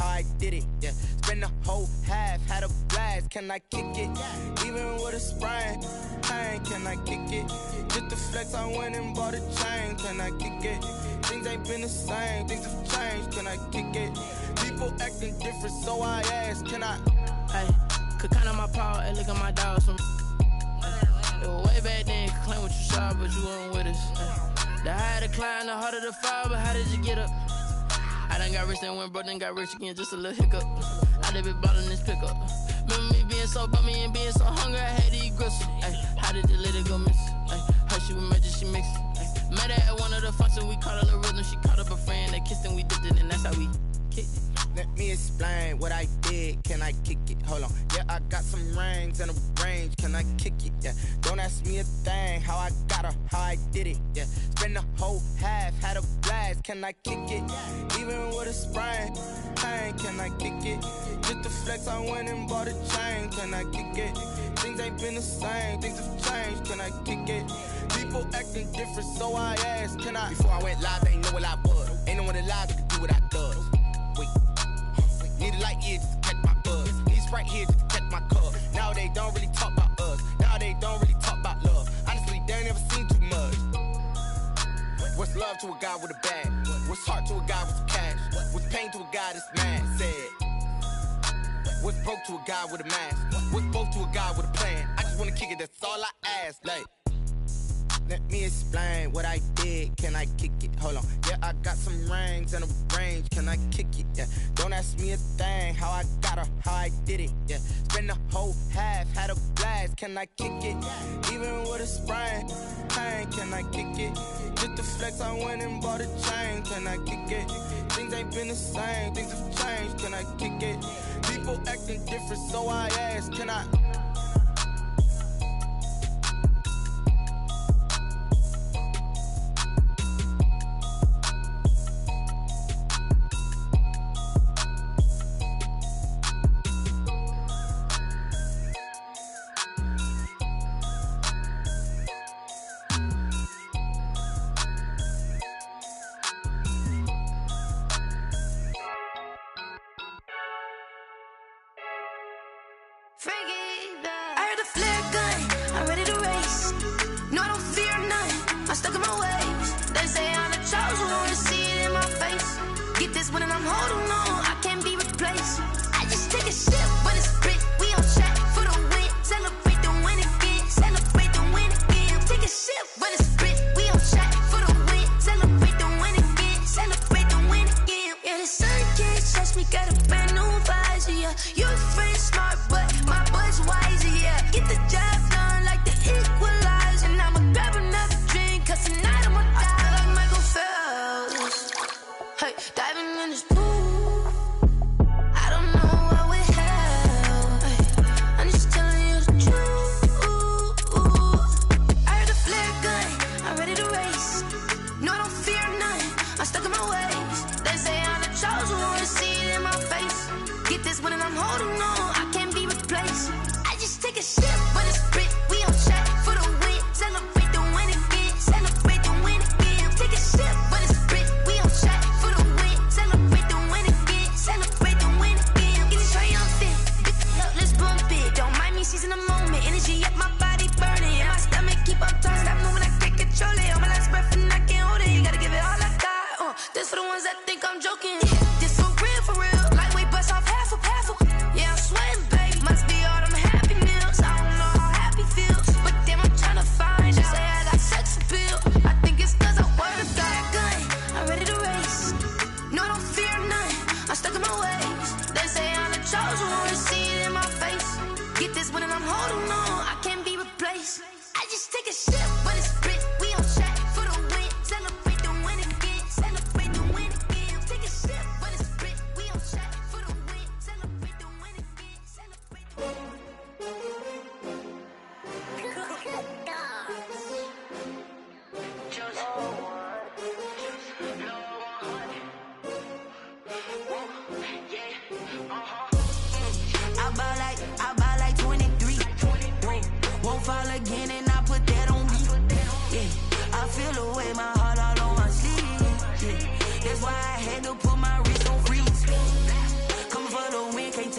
how I did it, yeah. Spend the whole half, had a blast, can I kick it? Even with a sprain, pain, can I kick it? Just the flex, I went and bought a chain, can I kick it? Things ain't been the same, things have changed, can I kick it? People acting different, so I ask, can I? Hey, could count on my power, hey, look at my dogs from it was way back then, could claim what you saw, but you weren't with us. The higher the climb, the harder the fall, but how did you get up? I done got rich and went broke, then got rich again, just a little hiccup. I done been ballin' this pickup. Remember me being so bummy and being so hungry, I had to eat gristle. Ay, how did the lady go miss? Ay, her she was magic, she mixed. Ay, met her at one of the functions, we caught a little rhythm, she caught up a friend, they kissed and we dipped it, and that's how we kicked it. Let me explain what I did, can I kick it? Hold on, yeah, I got some rings and a range, can I kick it? Yeah, don't ask me a thing, how I got her, how I did it, yeah. Spend the whole half, had a blast, can I kick it? Even with a sprain, pain, can I kick it? Just the flex, I went and bought a chain, can I kick it? Things ain't been the same, things have changed, can I kick it? People acting different, so I ask, can I? Before I went live, they ain't know what I was. Ain't no one alive that could do what I does. Wait, need a light here just to catch my buzz. Need Sprite here just to catch my cup. Now they don't really talk about us. Now they don't really talk about love. Honestly, they ain't never seen too much. What's love to a guy with a bag? What's heart to a guy with some cash? What's pain to a guy that's mad? Said. What's broke to a guy with a mask? What's both to a guy with a plan? I just wanna kick it, that's all I ask. Like, let me explain what I did, can I kick it? Hold on, yeah, I got some rings and a range, can I kick it? Yeah, don't ask me a thing, how I got her, how I did it? Yeah, spend the whole half, had a blast, can I kick it? Even with a sprain, pain, can I kick it? Just the flex, I went and bought a chain, can I kick it? Things ain't been the same, things have changed, can I kick it? People acting different, so I ask, can I? Get this one and I'm holding on. I can't be replaced. I just take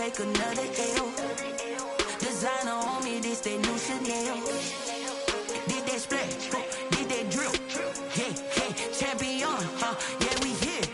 take another L. Designer on me, this that new Chanel. Did that splash, did that drill. Yeah, champion, yeah, we here.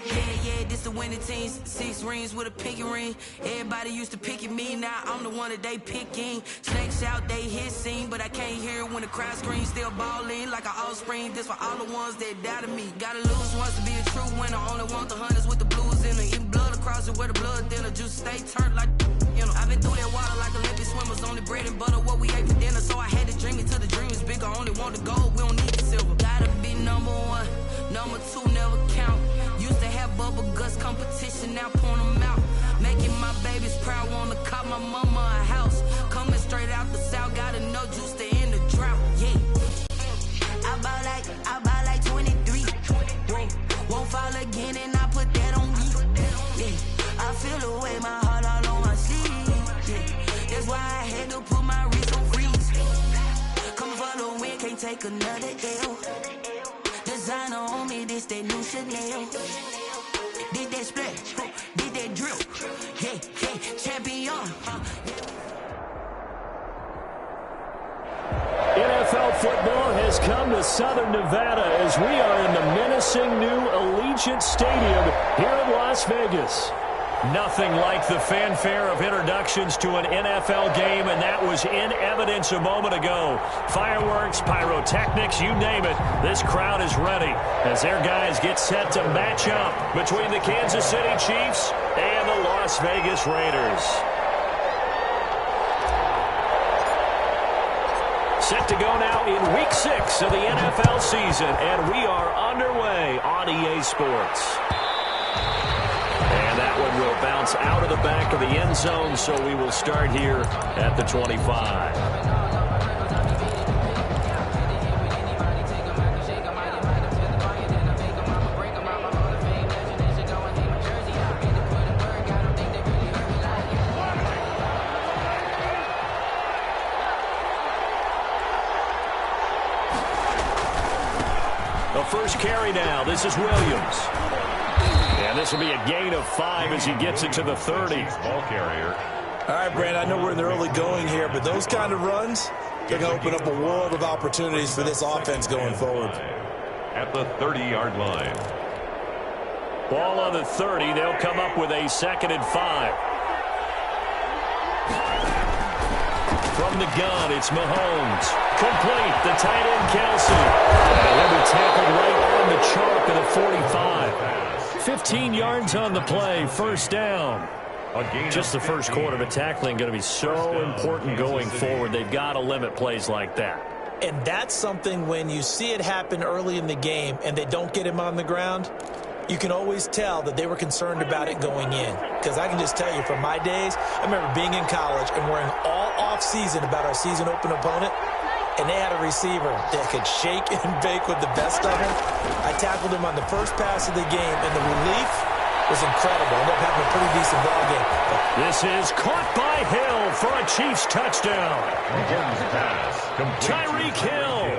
Yeah, this the winning team. 6 rings with a pinky ring. Everybody used to pick at me, now I'm the one that they picking. Snakes out, they hissing, but I can't hear when the crowd screams. Still balling like an offspring. This for all the ones that doubted me. Gotta lose once to be a true winner. Only want the hunters with the blues in it. Even blood across it where the blood thinner. Juice stay turned like, you know. I've been through that water like Olympic swimmers. Only bread and butter, what we ate for dinner. So I had to dream it till the dream is bigger. Only want the gold, we don't need the silver. Gotta be number 1, number 2 never count. Used to have bubble guts competition, now point them out. Making my babies proud, wanna cop my mama a house. Coming straight out the south, gotta know juice to end the drought. Yeah, I buy like 23. Won't fall again, and I put that on me. Yeah, I feel the way, my heart all on my sleeve. Yeah, that's why I had to put my wrist on freeze. Coming for the win, can't take another L. Designer on me, this that new Chanel. Did that splash, did that drill. Yeah, champion. NFL football has come to Southern Nevada as we are in the menacing new Allegiant Stadium here in Las Vegas. Nothing like the fanfare of introductions to an NFL game, and that was in evidence a moment ago. Fireworks, pyrotechnics, you name it. This crowd is ready as their guys get set to match up between the Kansas City Chiefs and the Las Vegas Raiders. Set to go now in Week 6 of the NFL season, and we are underway on EA Sports. And that one will bounce out of the back of the end zone, so we will start here at the 25. The first carry now. This is Williams. And this will be a gain of 5 as he gets it to the 30. Ball carrier. All right, Brand, I know we're in the early going here, but those kind of runs, they're going to open up a world of opportunities for this offense going forward. At the 30-yard line. Ball on the 30. They'll come up with a 2nd and 5. From the gun, it's Mahomes. Complete. The tight end, Kelsey. And he'll be tackled right on the chalk of the 45. 15 yards on the play. First down. Just the first quarter, but tackling going to be so important going forward. They've got to limit plays like that. And that's something when you see it happen early in the game and they don't get him on the ground, you can always tell that they were concerned about it going in. Because I can just tell you from my days, I remember being in college and worrying all off-season about our season open opponent, and they had a receiver that could shake and bake with the best of them. I tackled him on the first pass of the game, and the relief was incredible. Ended up having a pretty decent ball game. This is caught by Hill for a Chiefs touchdown. Tyreek Hill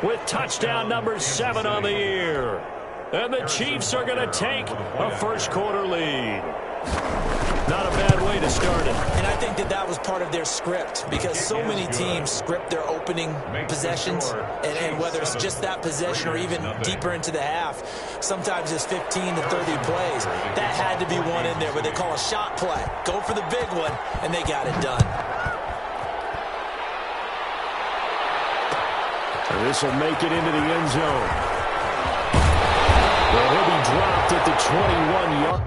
with touchdown number 7 on the year. And the Chiefs are going to take a first quarter lead. Not a bad way to start it. And I think that was part of their script, because so many teams script their opening possessions, and whether it's just that possession or even deeper into the half, sometimes it's 15 to 30 plays. That had to be one in there where they call a shot play. Go for the big one, and they got it done. And this will make it into the end zone. Well, he'll be dropped at the 21-yard.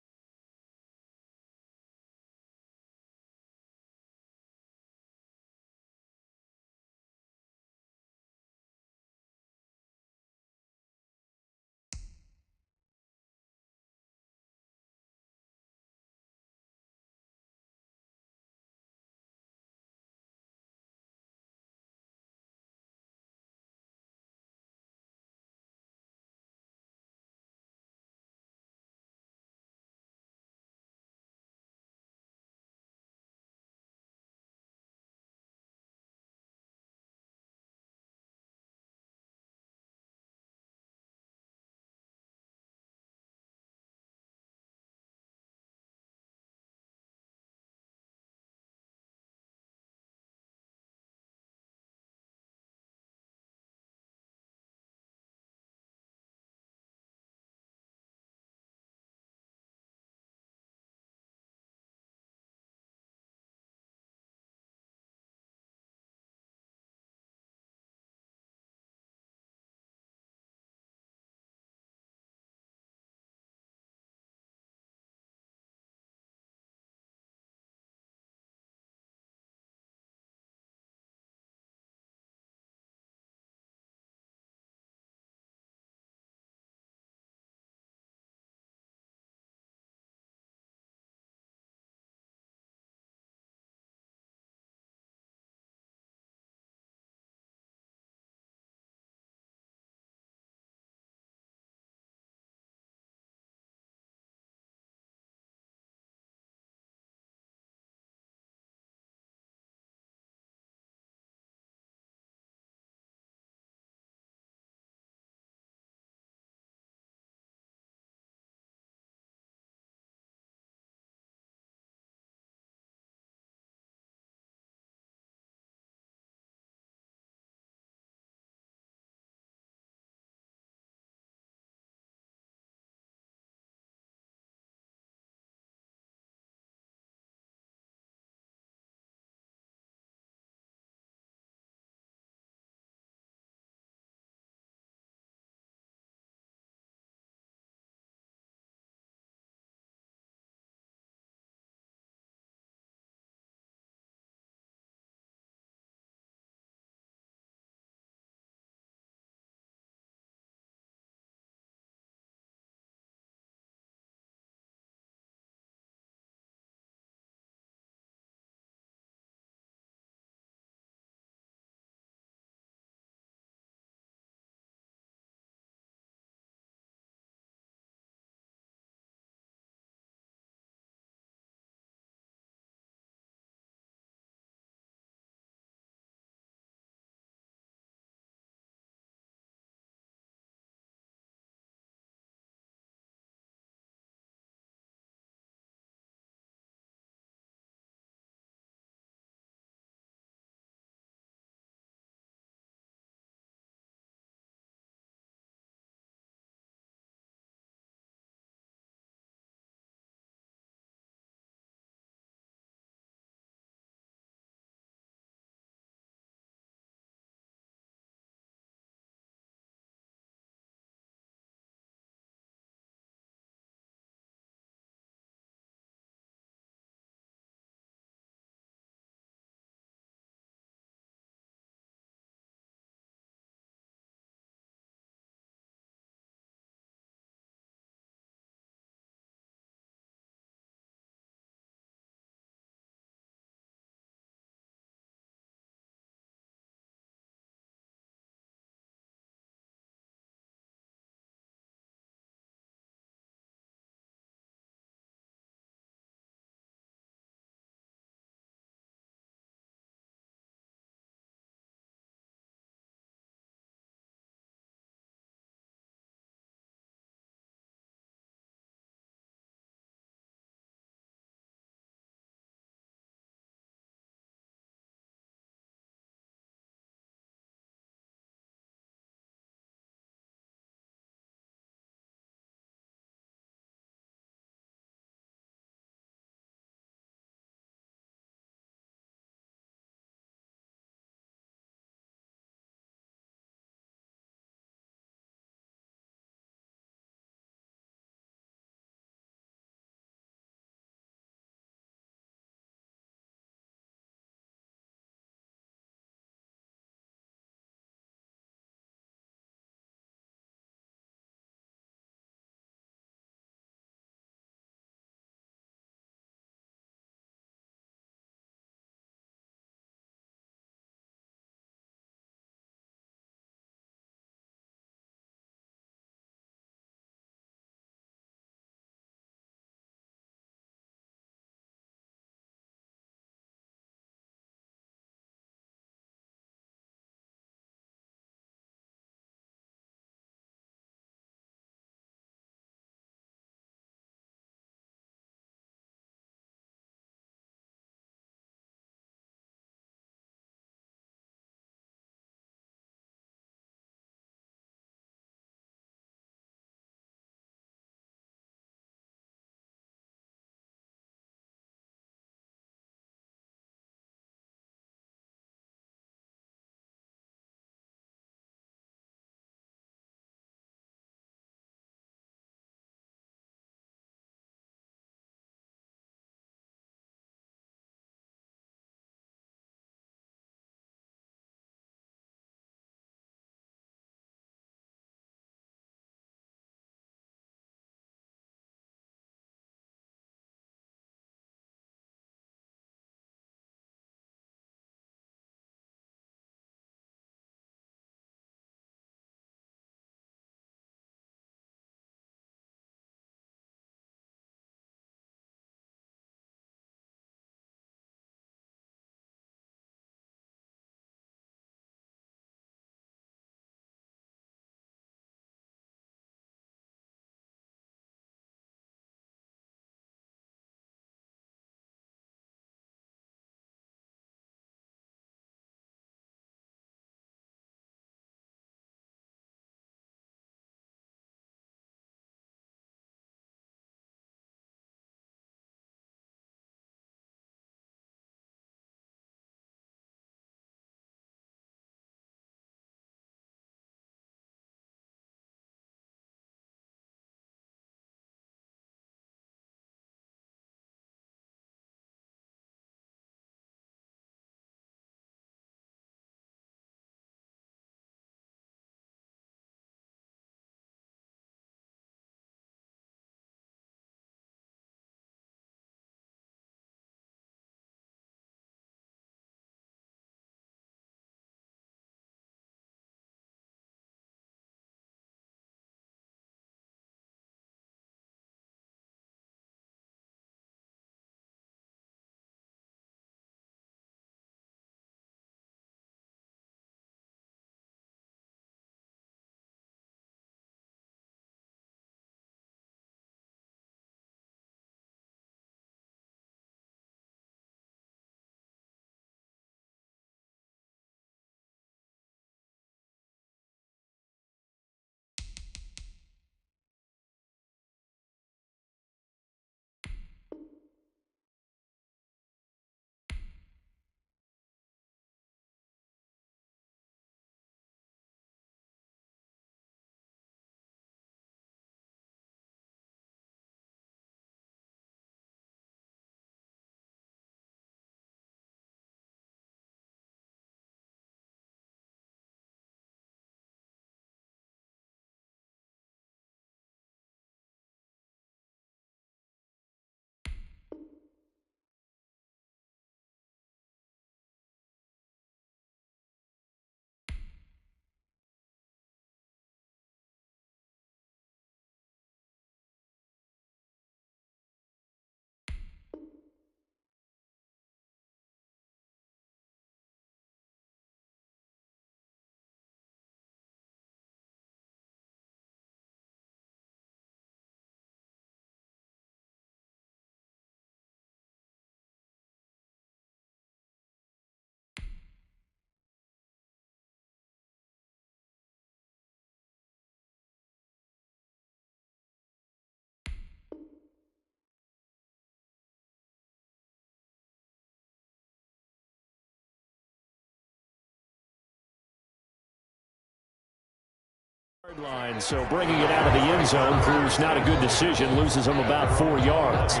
Line, so bringing it out of the end zone proves not a good decision. Loses him about 4 yards.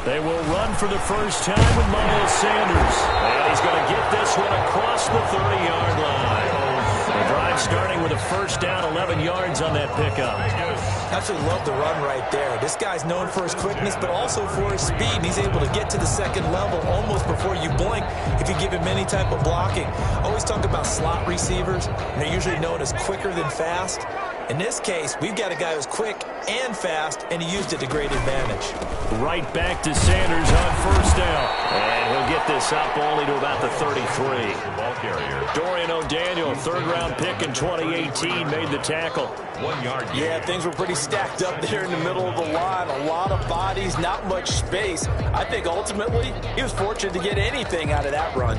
They will run for the first time with Miles Sanders. And he's going to get this one across the 30-yard line. The drive starting with a first down, 11 yards on that pickup. Absolutely love the run right there. This guy's known for his quickness, but also for his speed. And he's able to get to the second level almost before you blink if you give him any type of blocking. Always talk about slot receivers, and they're usually known as quicker than fast. In this case, we've got a guy who's quick and fast, and he used it to great advantage. Right back to Sanders on first down. And he'll get this up only to about the 33. Ball carrier. Dorian O'Daniel, third-round pick in 2018, made the tackle. 1 yard. Yeah, things were pretty stacked up there in the middle of the line. A lot of bodies, not much space. I think ultimately he was fortunate to get anything out of that run.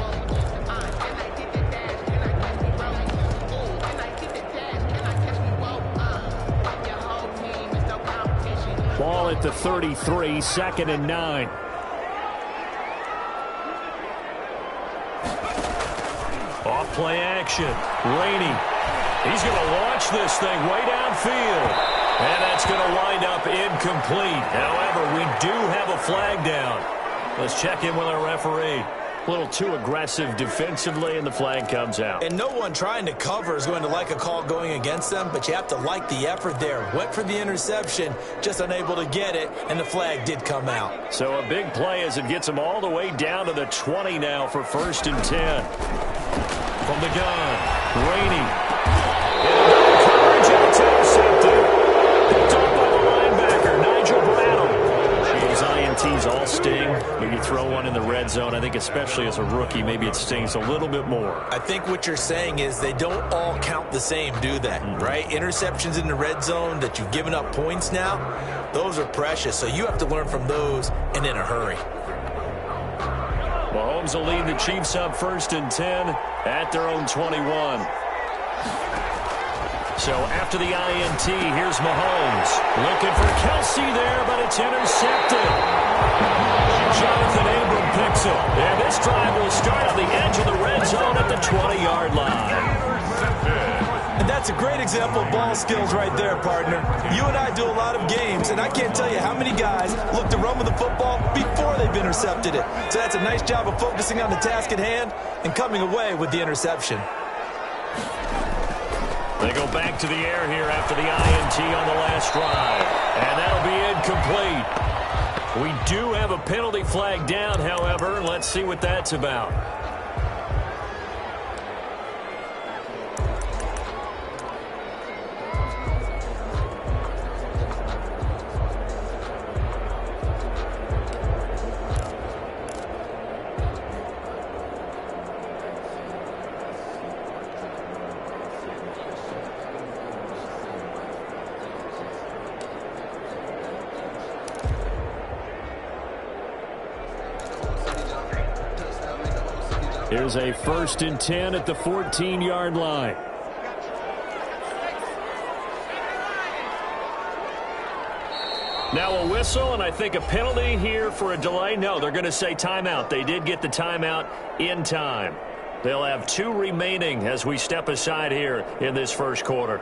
Ball at the 33, 2nd and 9. Off play action. Rainey. He's going to launch this thing way downfield. And that's going to wind up incomplete. However, we do have a flag down. Let's check in with our referee. A little too aggressive defensively, and the flag comes out. And no one trying to cover is going to like a call going against them, but you have to like the effort there. Went for the interception, just unable to get it, and the flag did come out. So a big play as it gets them all the way down to the 20 now for 1st and 10. From the gun, Rainey. And coverage, and it's intercepted. Picked off by the linebacker, Nigel Bradham. Those INTs all sting. When you throw one in the red zone, I think especially as a rookie, maybe it stings a little bit more. I think what you're saying is they don't all count the same, do they? Right? Interceptions in the red zone that you've given up points now, those are precious. So you have to learn from those and in a hurry. Mahomes will lead the Chiefs up 1st and 10 at their own 21. So after the INT, here's Mahomes. Looking for Kelsey there, but it's intercepted. Jonathan Abram picks it. And this drive will start on the edge of the red zone at the 20-yard line. And that's a great example of ball skills right there, partner. You and I do a lot of games, and I can't tell you how many guys look to run with the football before they've intercepted it. So that's a nice job of focusing on the task at hand and coming away with the interception. They go back to the air here after the INT on the last drive. And that'll be incomplete. We do have a penalty flag down, however. Let's see what that's about. Here's a 1st and 10 at the 14-yard line. Now a whistle, and I think a penalty here for a delay. No, they're going to say timeout. They did get the timeout in time. They'll have 2 remaining as we step aside here in this first quarter.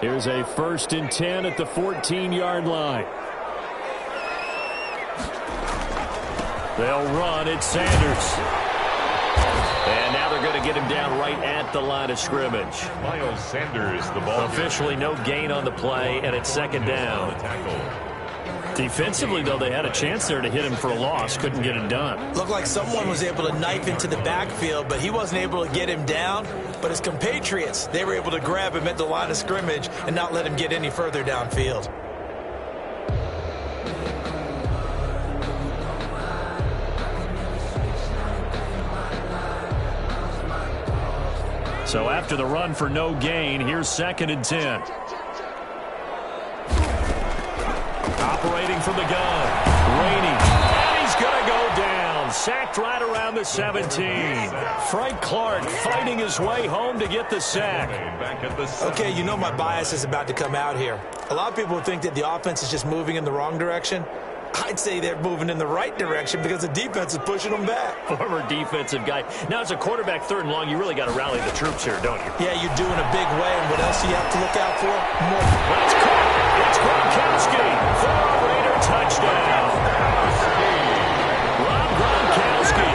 Here's a 1st and 10 at the 14-yard line. They'll run. It's Sanders. And now they're going to get him down right at the line of scrimmage. Miles Sanders, the ball. Officially no gain on the play, and it's 2nd down. Defensively, though, they had a chance there to hit him for a loss. Couldn't get it done. Looked like someone was able to knife into the backfield, but he wasn't able to get him down. But his compatriots, they were able to grab him at the line of scrimmage and not let him get any further downfield. So after the run for no gain, here's 2nd and 10. Operating from the gun. Rainey. And he's going to go down. Sacked right around the 17. Frank Clark fighting his way home to get the sack. Okay, you know my bias is about to come out here. A lot of people think that the offense is just moving in the wrong direction. I'd say they're moving in the right direction because the defense is pushing them back. Former defensive guy. Now, as a quarterback 3rd and long, you really got to rally the troops here, don't you? Yeah, you're doing a big way, and what else do you have to look out for? More. That's caught. It's Gronkowski for a Raider touchdown. Rob Gronkowski,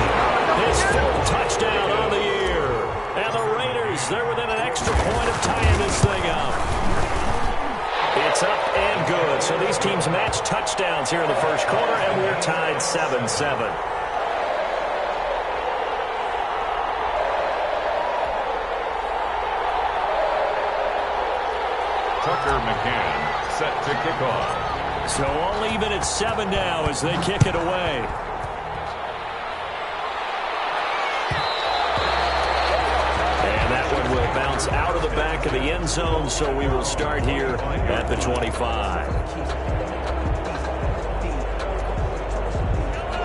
his 4th touchdown on the year. And the Raiders, they're within an extra point of tying this thing up. It's up and good. So these teams match touchdowns here in the 1st quarter, and we're tied 7-7. Tucker McCann set to kick off. So all even at 7 now as they kick it away. And that one will bounce out of the back of the end zone, so we will start here at the 25.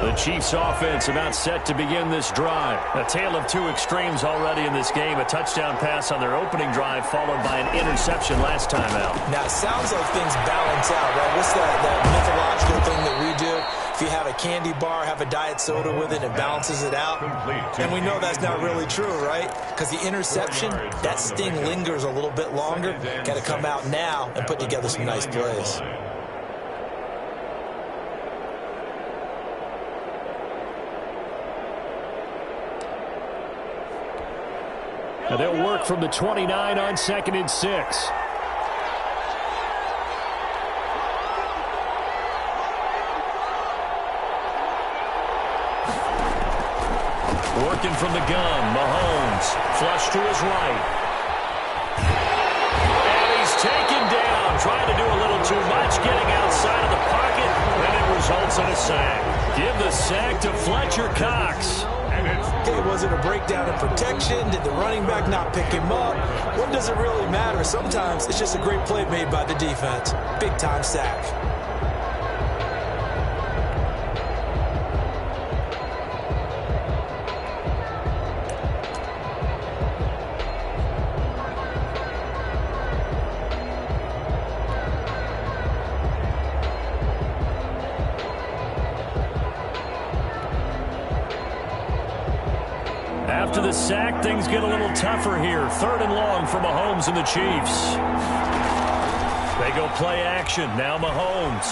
The Chiefs offense about set to begin this drive. A tale of 2 extremes already in this game. A touchdown pass on their opening drive followed by an interception last time out. Now, it sounds like things balance out, right? What's that mythological thing that we do? If you have a candy bar, have a diet soda with it, it balances it out. And we know that's not really true, right? Because the interception, that sting lingers a little bit longer. Got to come out now and put together some nice plays. Now they'll work from the 29 on 2nd and 6. Working from the gun, Mahomes, flush to his right. And he's taken down, trying to do a little too much, getting outside of the pocket, and it results in a sack. Give the sack to Fletcher Cox. Okay, was it a breakdown in protection? Did the running back not pick him up? What does it really matter? Sometimes it's just a great play made by the defense. Big-time sack. After the sack, things get a little tougher here. 3rd and long for Mahomes and the Chiefs. They go play action. Now Mahomes.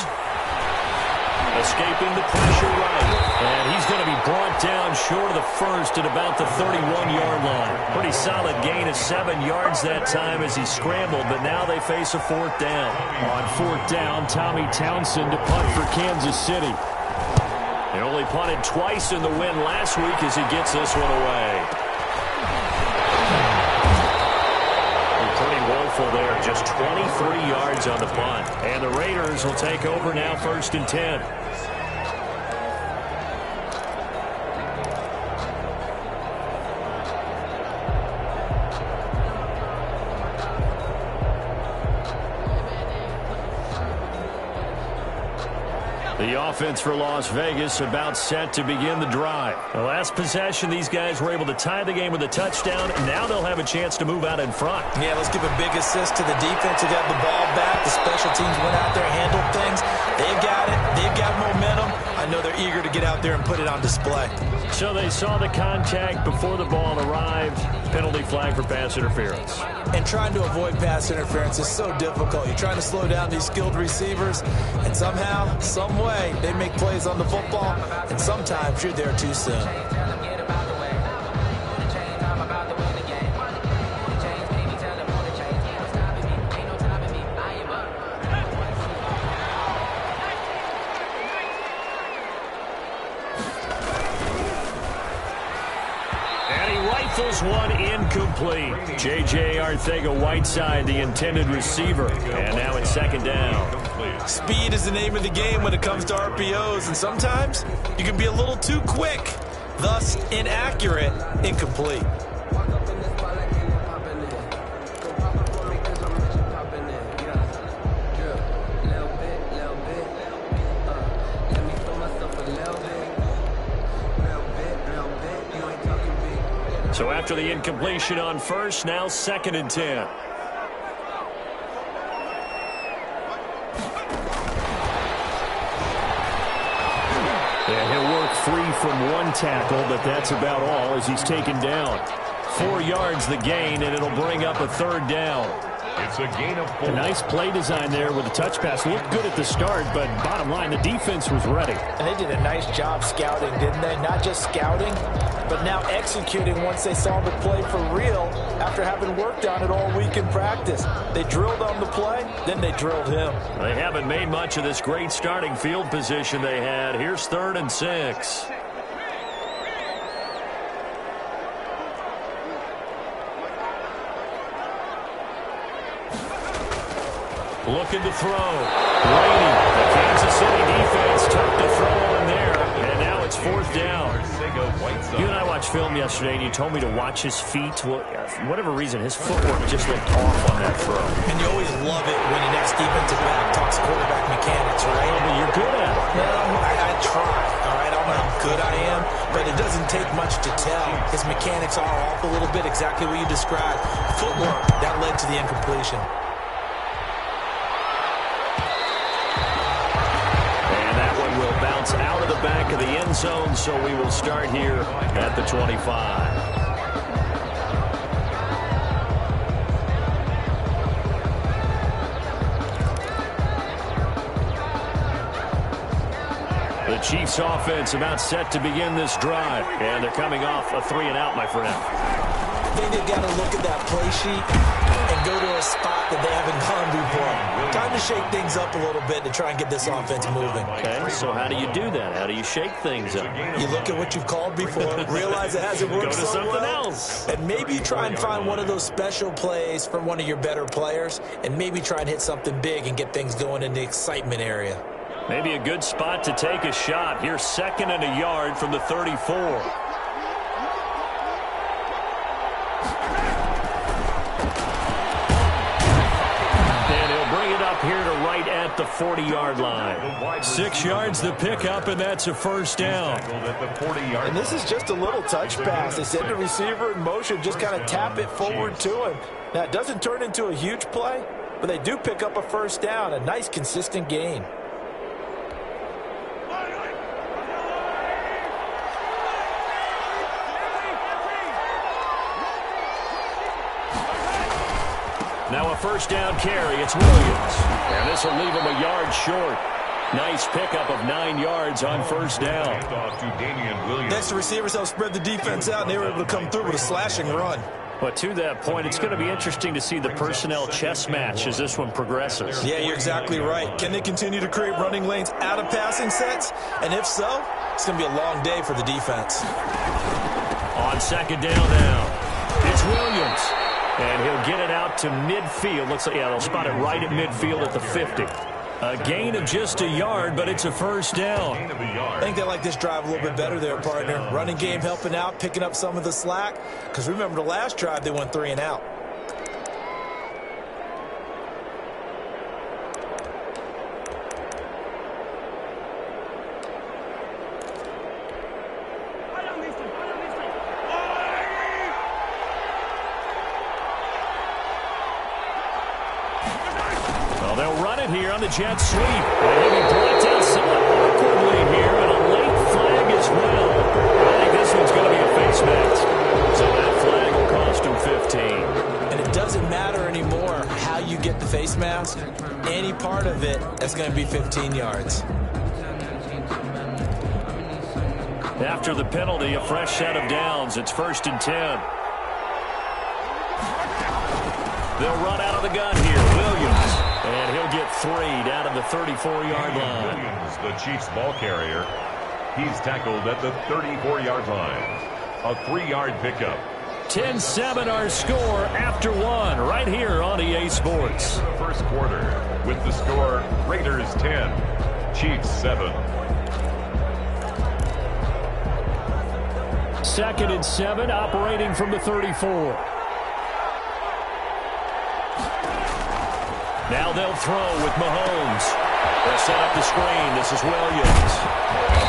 Escaping the pressure right. And he's going to be brought down short of the first at about the 31-yard line. Pretty solid gain of 7 yards that time as he scrambled, but now they face a 4th down. On 4th down, Tommy Townsend to punt for Kansas City. He only punted twice in the win last week as he gets this one away. Pretty woeful there. Just 23 yards on the punt. And the Raiders will take over now 1st and 10. The offense for Las Vegas about set to begin the drive. The last possession, these guys were able to tie the game with a touchdown. Now they'll have a chance to move out in front. Yeah, let's give a big assist to the defense who got the ball back. The special teams went out there, handled things. They got it. They've got momentum. I know they're eager to get out there and put it on display. So they saw the contact before the ball arrived. Penalty flag for pass interference. And trying to avoid pass interference is so difficult. You're trying to slow down these skilled receivers, and somehow, some way, they make plays on the football, and sometimes you're there too soon. Rifles one incomplete. J.J. Arcega-Whiteside, the intended receiver. And now it's 2nd down. Speed is the name of the game when it comes to RPOs, and sometimes you can be a little too quick, thus inaccurate, incomplete. So after the incompletion on first, now 2nd and 10. And he'll work free from one tackle, but that's about all as he's taken down. 4 yards the gain, and it'll bring up a 3rd down. It's a gain of 4. A nice play design there with the touch pass. Looked good at the start, but bottom line, the defense was ready. And they did a nice job scouting, didn't they? Not just scouting, but now executing once they saw the play for real after having worked on it all week in practice. They drilled on the play, then they drilled him. They haven't made much of this great starting field position they had. Here's 3rd and 6. Looking to throw. Brady, the Kansas City defense took the throw in there, and now it's 4th down. You and I watched film yesterday, and you told me to watch his feet. Well, for whatever reason, his footwork just looked off on that throw. And you always love it when the next defensive back talks quarterback mechanics, right? Well, but you're good at it. Well, I try, all right? I don't know how good I am, but it doesn't take much to tell. His mechanics are off a little bit, exactly what you described. Footwork, that led to the incompletion. Bounce out of the back of the end zone, so we will start here at the 25. The Chiefs offense about set to begin this drive, and they're coming off a 3-and-out, my friend. I think they've got to look at that play sheet and go to a spot that they haven't gone before. Time to shake things up a little bit to try and get this offense moving. Okay, so how do you do that? How do you shake things up? You look at what you've called before, realize it hasn't worked so so something well, else. and maybe try and find one of those special plays from one of your better players, and maybe try and hit something big and get things going in the excitement area. Maybe a good spot to take a shot. Here's 2nd and a yard from the 34. Here to right at the 40-yard line. 6 yards the pickup, and that's a 1st down. And this is just a little touch pass. They send the receiver in motion, just kind of tap it forward to him. Now, it doesn't turn into a huge play, but they do pick up a 1st down, a nice, consistent gain. Now a 1st down carry. It's Williams. And this will leave him a yard short. Nice pickup of 9 yards on 1st down. Next, the receivers help spread the defense out, and they were able to come through with a slashing run. But to that point, it's going to be interesting to see the personnel chess match as this one progresses. Yeah, you're exactly right. Can they continue to create running lanes out of passing sets? And if so, it's going to be a long day for the defense. On 2nd down now, it's Williams. And he'll get it out to midfield. Looks like, yeah, they'll spot it right at midfield at the 50. A gain of just a yard, but it's a 1st down. I think they like this drive a little bit better there, partner. Running game helping out, picking up some of the slack. Because remember, the last drive, they went 3-and-out. Here on the jet sweep. And he'll be brought down somewhat awkwardly here, and a late flag as well. I think this one's going to be a face mask. So that flag will cost him 15. And it doesn't matter anymore how you get the face mask. Any part of it, that's going to be 15 yards. After the penalty, a fresh set of downs. It's 1st and 10. They'll run out of the gun here. Williams. And he'll get 3 down at the 34-yard line. Williams, the Chiefs ball carrier. He's tackled at the 34-yard line. A 3-yard pickup. 10-7 our score after 1 right here on EA Sports. The first quarter with the score Raiders 10, Chiefs 7. 2nd and 7 operating from the 34. Now they'll throw with Mahomes. They'll set up the screen. This is Williams.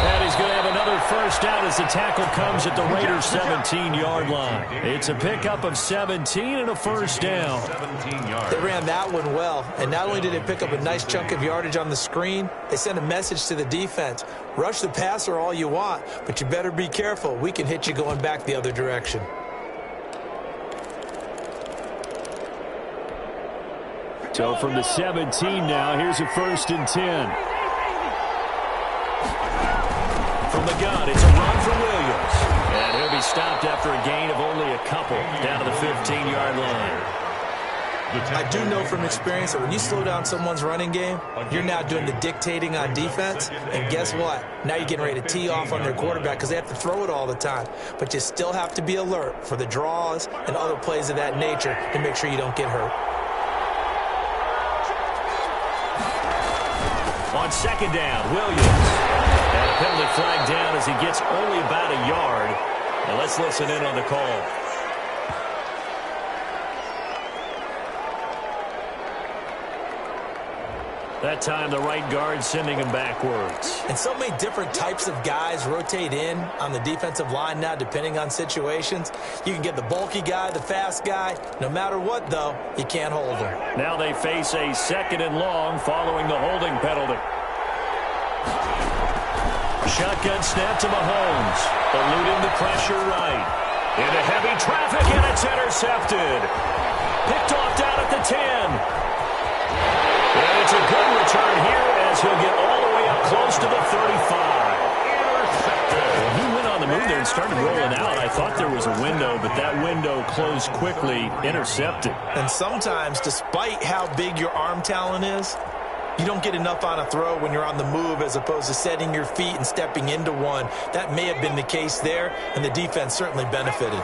And he's going to have another 1st down as the tackle comes at the Raiders' 17-yard line. It's a pickup of 17 and a first down. 17 yards. They ran that one well, and not only did they pick up a nice chunk of yardage on the screen, they sent a message to the defense. Rush the passer all you want, but you better be careful. We can hit you going back the other direction. So from the 17 now, here's a 1st and 10. From the gun, it's a run for Williams. And he'll be stopped after a gain of only a couple down to the 15-yard line. I do know from experience that when you slow down someone's running game, you're now doing the dictating on defense. And guess what? Now you're getting ready to tee off on their quarterback because they have to throw it all the time. But you still have to be alert for the draws and other plays of that nature to make sure you don't get hurt. On 2nd down, Williams. And a penalty flag down as he gets only about a yard. Now let's listen in on the call. That time the right guard sending him backwards. And so many different types of guys rotate in on the defensive line now depending on situations. You can get the bulky guy, the fast guy. No matter what, though, you can't hold him. Now they face a 2nd and long following the holding penalty. Shotgun snap to Mahomes. Eluding the pressure right. Into heavy traffic, and it's intercepted. Picked off down at the 10. And it's a good return here as he'll get all the way up close to the 35. Intercepted. Well, he went on the move there and started rolling out. I thought there was a window, but that window closed quickly. Intercepted. And sometimes, despite how big your arm talent is, you don't get enough on a throw when you're on the move as opposed to setting your feet and stepping into one. That may have been the case there, and the defense certainly benefited.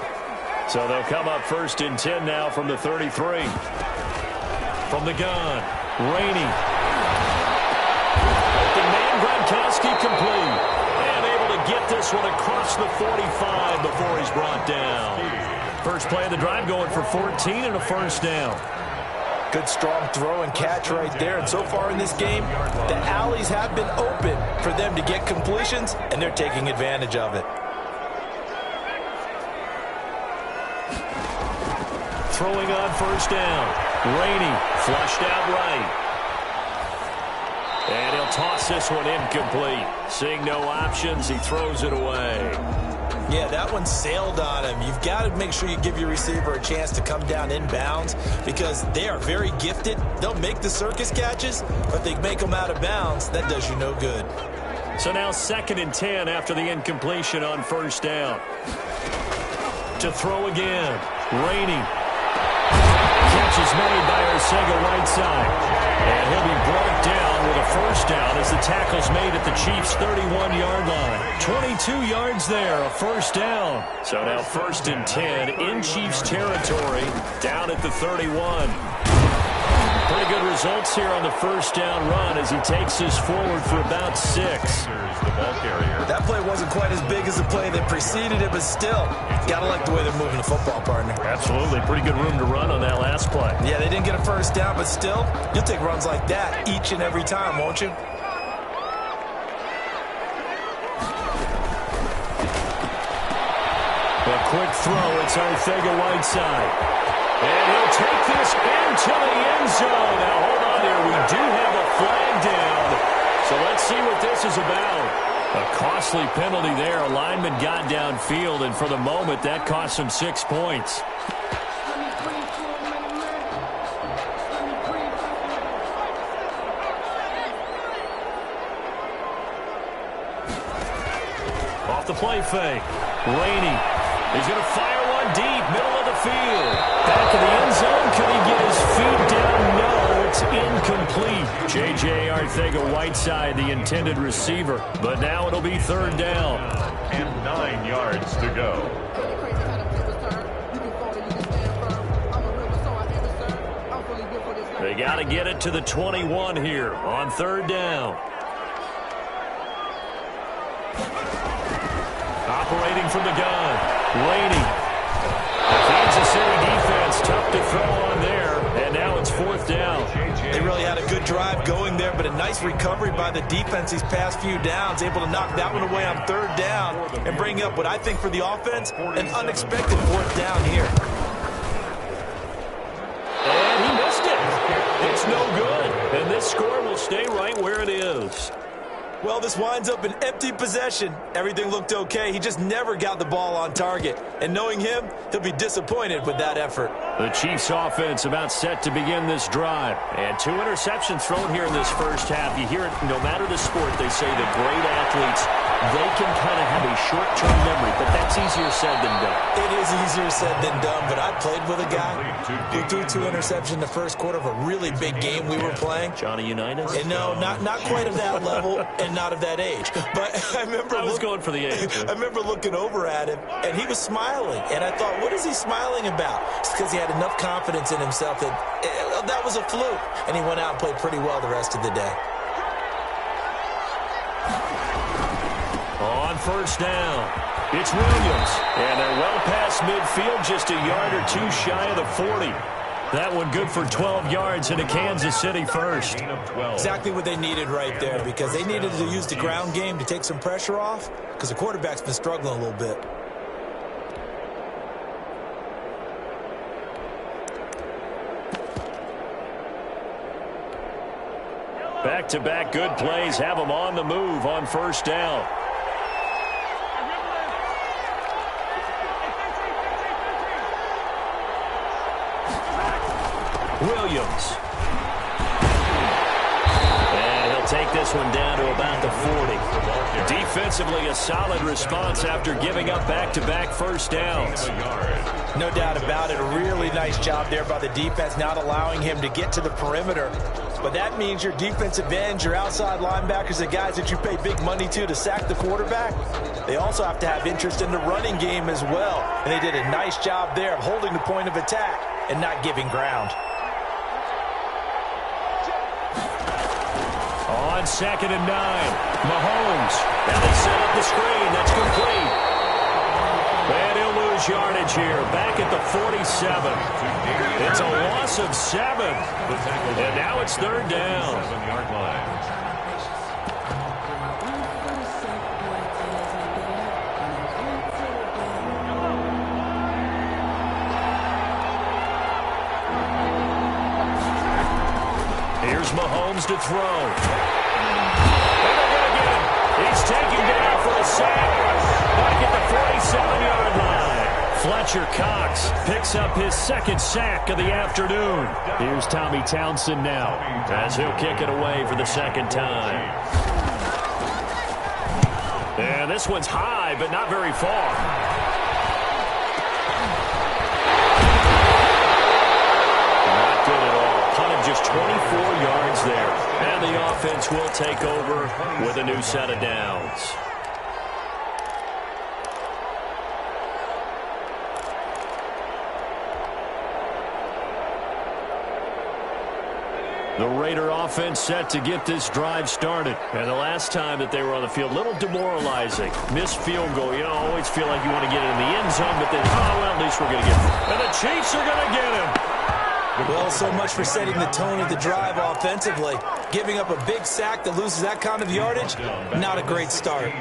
So they'll come up 1st and 10 now from the 33. From the gun, Rainey. Open man, Gronkowski complete. And able to get this one across the 45 before he's brought down. First play of the drive going for 14 and a first down. Good strong throw and catch right there. And so far in this game, the alleys have been open for them to get completions, and they're taking advantage of it. Throwing on first down. Rainey flushed out right. And he'll toss this one incomplete. Seeing no options, he throws it away. Yeah, that one sailed on him. You've got to make sure you give your receiver a chance to come down inbounds because they are very gifted. They'll make the circus catches, but they make them out of bounds. That does you no good. So now 2nd and 10 after the incompletion on first down. To throw again. Rainey. Catch is made by Arcega-Whiteside. And he'll be brought down with a first down as the tackle's made at the Chiefs' 31-yard line. 22 yards there, a first down. So now 1st and 10 in Chiefs territory, down at the 31. Pretty good results here on the first down run as he takes this forward for about 6. The ball carrier. That play wasn't quite as big as the play that preceded it, but still, got to like the way they're moving the football, partner. Absolutely. Pretty good room to run on that last play. Yeah, they didn't get a first down, but still, you'll take runs like that each and every time, won't you? A quick throw. It's Arcega-Whiteside. And he'll take this into the end zone. Now, hold on here. We do have a flag down. So let's see what this is about. A costly penalty there. A lineman got downfield, and for the moment, that cost him 6 points. Off the play fake. Rainey. He's going to fire one deep, middle of the field. Back in the end zone. Can he get his feet down? No, it's incomplete. J.J. Arcega-Whiteside, the intended receiver. But now it'll be 3rd down. And 9 yards to go. They got to get it to the 21 here on 3rd down. Operating from the gun. Rainey. The Kansas City defense tough to throw on there, and now it's 4th down. They really had a good drive going there, but a nice nice recovery by the defense these past few downs, able to knock that one away on third down and bring up what I think for the offense, an unexpected fourth down here. And he missed it. It's no good. And this score will stay right where it is. Well, this winds up an empty possession. Everything looked okay. He just never got the ball on target. And knowing him, he'll be disappointed with that effort. The Chiefs offense about set to begin this drive. And 2 interceptions thrown here in this first half. You hear it, no matter the sport, they say that great athletes, they can kind of have a short-term memory, but that's easier said than done. It is easier said than done, but I played with a guy who threw 2 interceptions in the first quarter of a really big game we were playing. Johnny Unitas? And no, not quite of that level and not of that age. But I was going for the age. I remember looking over at him, and he was smiling. And I thought, what is he smiling about? It's because he had enough confidence in himself that that was a fluke. And he went out and played pretty well the rest of the day. On first down, it's Williams. And they're well past midfield, just a yard or 2 shy of the 40. That one good for 12 yards into Kansas City first. Exactly what they needed right there, because they needed to use the ground game to take some pressure off, because the quarterback's been struggling a little bit. Back-to-back good plays have them on the move on first down. Williams. And he'll take this one down to about the 40. Defensively, a solid response after giving up back-to-back first downs. No doubt about it. A really nice job there by the defense, not allowing him to get to the perimeter. But that means your defensive ends, your outside linebackers, the guys that you pay big money to sack the quarterback, they also have to have interest in the running game as well. And they did a nice job there of holding the point of attack and not giving ground. On 2nd and 9, Mahomes. Now they set up the screen. That's complete. And he'll lose yardage here. Back at the 47. It's a loss of 7. And now it's third down. Here's Mahomes to throw. And they're going to get him. He's taken down for a sack. Back at the 47-yard line. Fletcher Cox picks up his 2nd sack of the afternoon. Here's Tommy Townsend now as he'll kick it away for the 2nd time. And this one's high, but not very far. Not good at all. Punted just 24 yards there. And the offense will take over with a new set of downs. The Raider offense set to get this drive started. And the last time that they were on the field, a little demoralizing. Missed field goal. You know, always feel like you want to get it in the end zone, but then, oh, well, at least we're going to get it. And the Chiefs are going to get him. Well, so much for setting the tone of the drive offensively. Giving up a big sack that loses that kind of yardage, not a great start.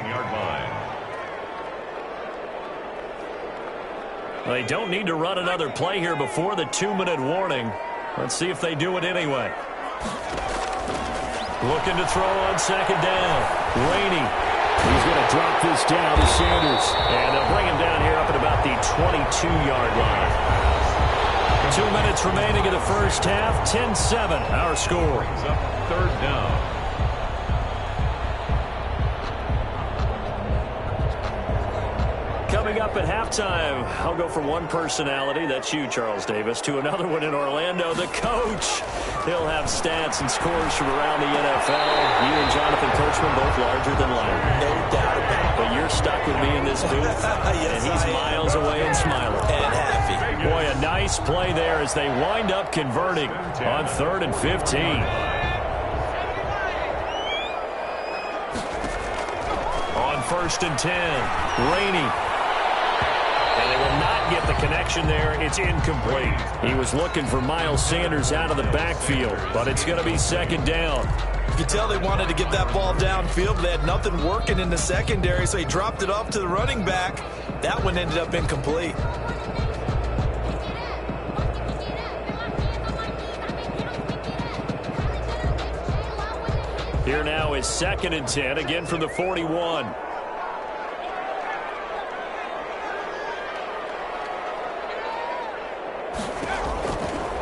They don't need to run another play here before the 2-minute warning. Let's see if they do it anyway. Looking to throw on 2nd down. Rainey. He's going to drop this down to Sanders. And they'll bring him down here up at about the 22-yard line. 2 minutes remaining in the first half. 10-7, our score. Third down. Coming up at halftime, I'll go from one personality, that's you, Charles Davis, to another one in Orlando, the coach. He'll have stats and scores from around the NFL. You and Jonathan Coachman both larger than life. No doubt about it. But you're stuck with me in this booth, Yes, and he's miles away and smiling. And happy. Boy, a nice play there as they wind up converting on 3rd and 15. On 1st and 10, Rainey. And they will not get the connection there. It's incomplete. He was looking for Miles Sanders out of the backfield, but it's going to be 2nd down. You could tell they wanted to get that ball downfield, but they had nothing working in the secondary, so he dropped it off to the running back. That one ended up incomplete. Here now is 2nd and 10, again from the 41.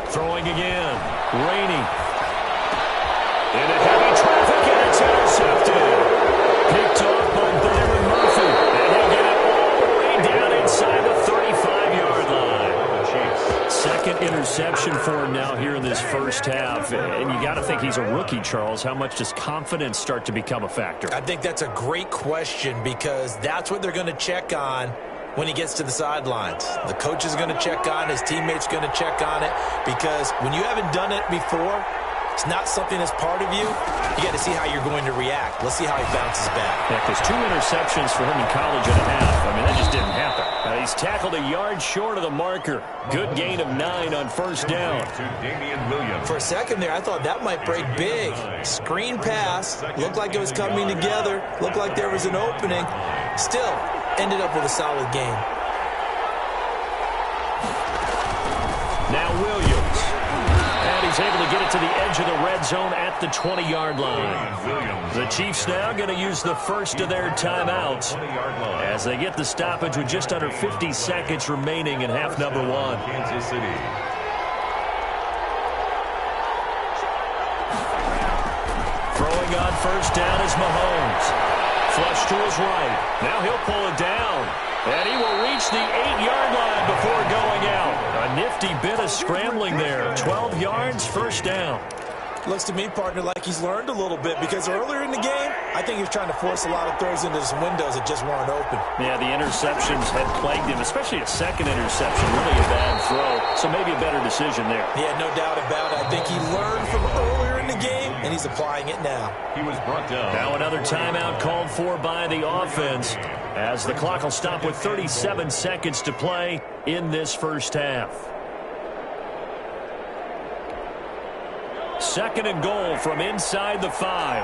Throwing again. Rainey. Into heavy traffic, and it's intercepted. Picked off by Byron Murphy. And he'll get it all the way down inside the 35-yard line. Second interception for him now here in this first half. And you got to think he's a rookie, Charles. How much does confidence start to become a factor? I think that's a great question because that's what they're going to check on when he gets to the sidelines. The coach is going to check on it. His teammates going to check on it because when you haven't done it before, it's not something that's part of you. You got to see how you're going to react. Let's see how he bounces back. Yeah, because 2 interceptions for him in college and a half. I mean, that just didn't happen. He's tackled a yard short of the marker. Good gain of 9 on first down. For a second there, I thought that might break big. Screen pass. Looked like it was coming together. Looked like there was an opening. Still, ended up with a solid game. Now Williams. And he's able to get it to the edge of the red zone at the 20-yard line. The Chiefs now going to use the first of their timeouts as they get the stoppage with just under 50 seconds remaining in half number 1. Kansas City. Throwing on first down is Mahomes. Flush to his right. Now he'll pull it down. And he will reach the 8-yard line before going out. A nifty bit of scrambling there. 12 yards, first down. Looks to me, partner, like he's learned a little bit because earlier in the game, I think he was trying to force a lot of throws into some windows that just weren't open. Yeah, the interceptions had plagued him, especially a second interception. Really a bad throw, so maybe a better decision there. Yeah, no doubt about it. I think he learned from earlier in the game, and he's applying it now. He was brought down. Now another timeout called for by the offense as the clock will stop with 37 seconds to play in this first half. 2nd and goal from inside the 5.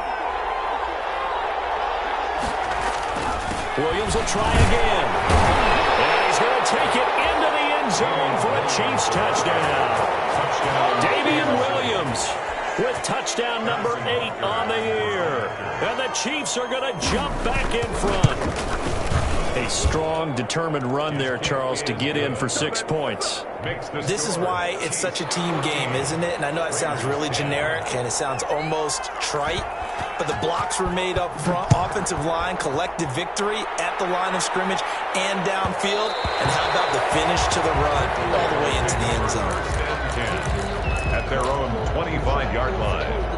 Williams will try again. And he's going to take it into the end zone for a Chiefs touchdown. Damian Williams with touchdown number 8 on the year. And the Chiefs are going to jump back in front. A strong, determined run there, Charles, to get in for 6 points. This is why it's such a team game, isn't it? And I know it sounds really generic and it sounds almost trite, but the blocks were made up front, offensive line, collective victory at the line of scrimmage and downfield. And how about the finish to the run all the way into the end zone? At their own 25-yard line.